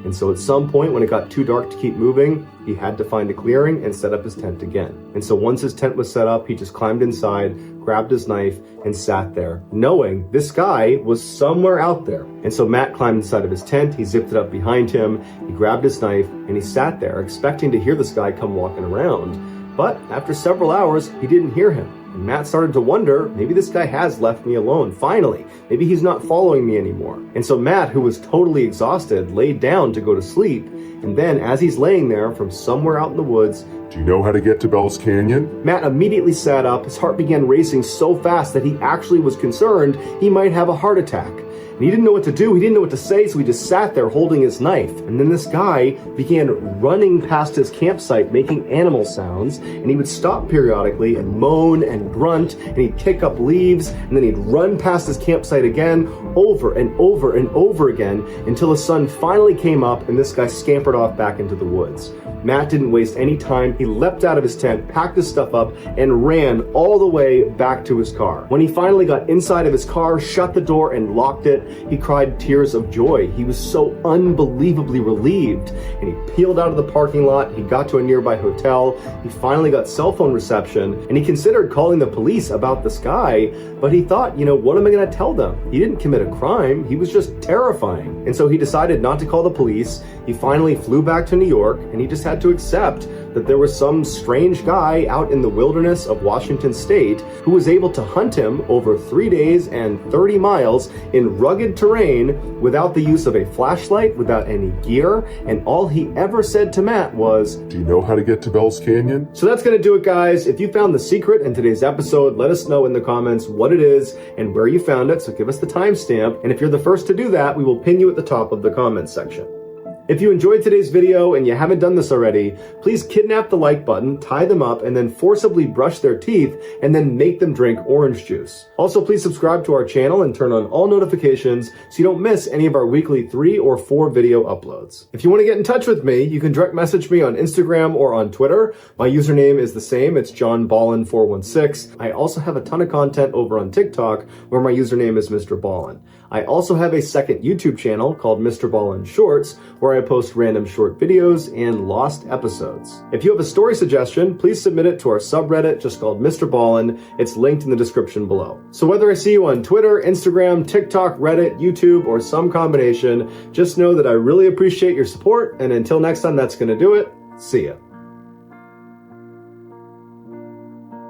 And so at some point when it got too dark to keep moving, he had to find a clearing and set up his tent again. And so once his tent was set up, he just climbed inside, grabbed his knife, and sat there, knowing this guy was somewhere out there. And so Matt climbed inside of his tent, he zipped it up behind him, he grabbed his knife, and he sat there expecting to hear this guy come walking around. But after several hours, he didn't hear him. And Matt started to wonder, maybe this guy has left me alone, finally. Maybe he's not following me anymore. And so Matt, who was totally exhausted, laid down to go to sleep. And then as he's laying there from somewhere out in the woods, Do you know how to get to Bell's Canyon? Matt immediately sat up. His heart began racing so fast that he actually was concerned he might have a heart attack. And he didn't know what to do, he didn't know what to say, so he just sat there holding his knife. And then this guy began running past his campsite, making animal sounds, and he would stop periodically and moan and grunt, and he'd kick up leaves, and then he'd run past his campsite again, over and over and over again, until the sun finally came up and this guy scampered off back into the woods. Matt didn't waste any time. He leapt out of his tent, packed his stuff up, and ran all the way back to his car. When he finally got inside of his car, shut the door, and locked it, he cried tears of joy. He was so unbelievably relieved. And he peeled out of the parking lot. He got to a nearby hotel. He finally got cell phone reception, and he considered calling the police about this guy, but he thought, what am I going to tell them? He didn't commit a crime. He was just terrifying. And so he decided not to call the police. He finally flew back to New York, and he just had to accept that there was some strange guy out in the wilderness of Washington state who was able to hunt him over 3 days and 30 miles in rugged terrain without the use of a flashlight, without any gear, and all he ever said to Matt was, Do you know how to get to Bell's Canyon? So that's going to do it, guys. If you found the secret in today's episode, let us know in the comments what it is and where you found it, so give us the timestamp, and if you're the first to do that, we will pin you at the top of the comments section. If you enjoyed today's video and you haven't done this already, please kidnap the like button, tie them up, and then forcibly brush their teeth, and then make them drink orange juice. Also, please subscribe to our channel and turn on all notifications so you don't miss any of our weekly 3 or 4 video uploads. If you want to get in touch with me, you can direct message me on Instagram or on Twitter. My username is the same, it's JohnBallin416. I also have a ton of content over on TikTok where my username is Mr. Ballin. I also have a second YouTube channel called Mr. Ballin Shorts, where I post random short videos and lost episodes. If you have a story suggestion, please submit it to our subreddit just called Mr. Ballin. It's linked in the description below. So whether I see you on Twitter, Instagram, TikTok, Reddit, YouTube, or some combination, just know that I really appreciate your support, and until next time, that's gonna do it. See ya.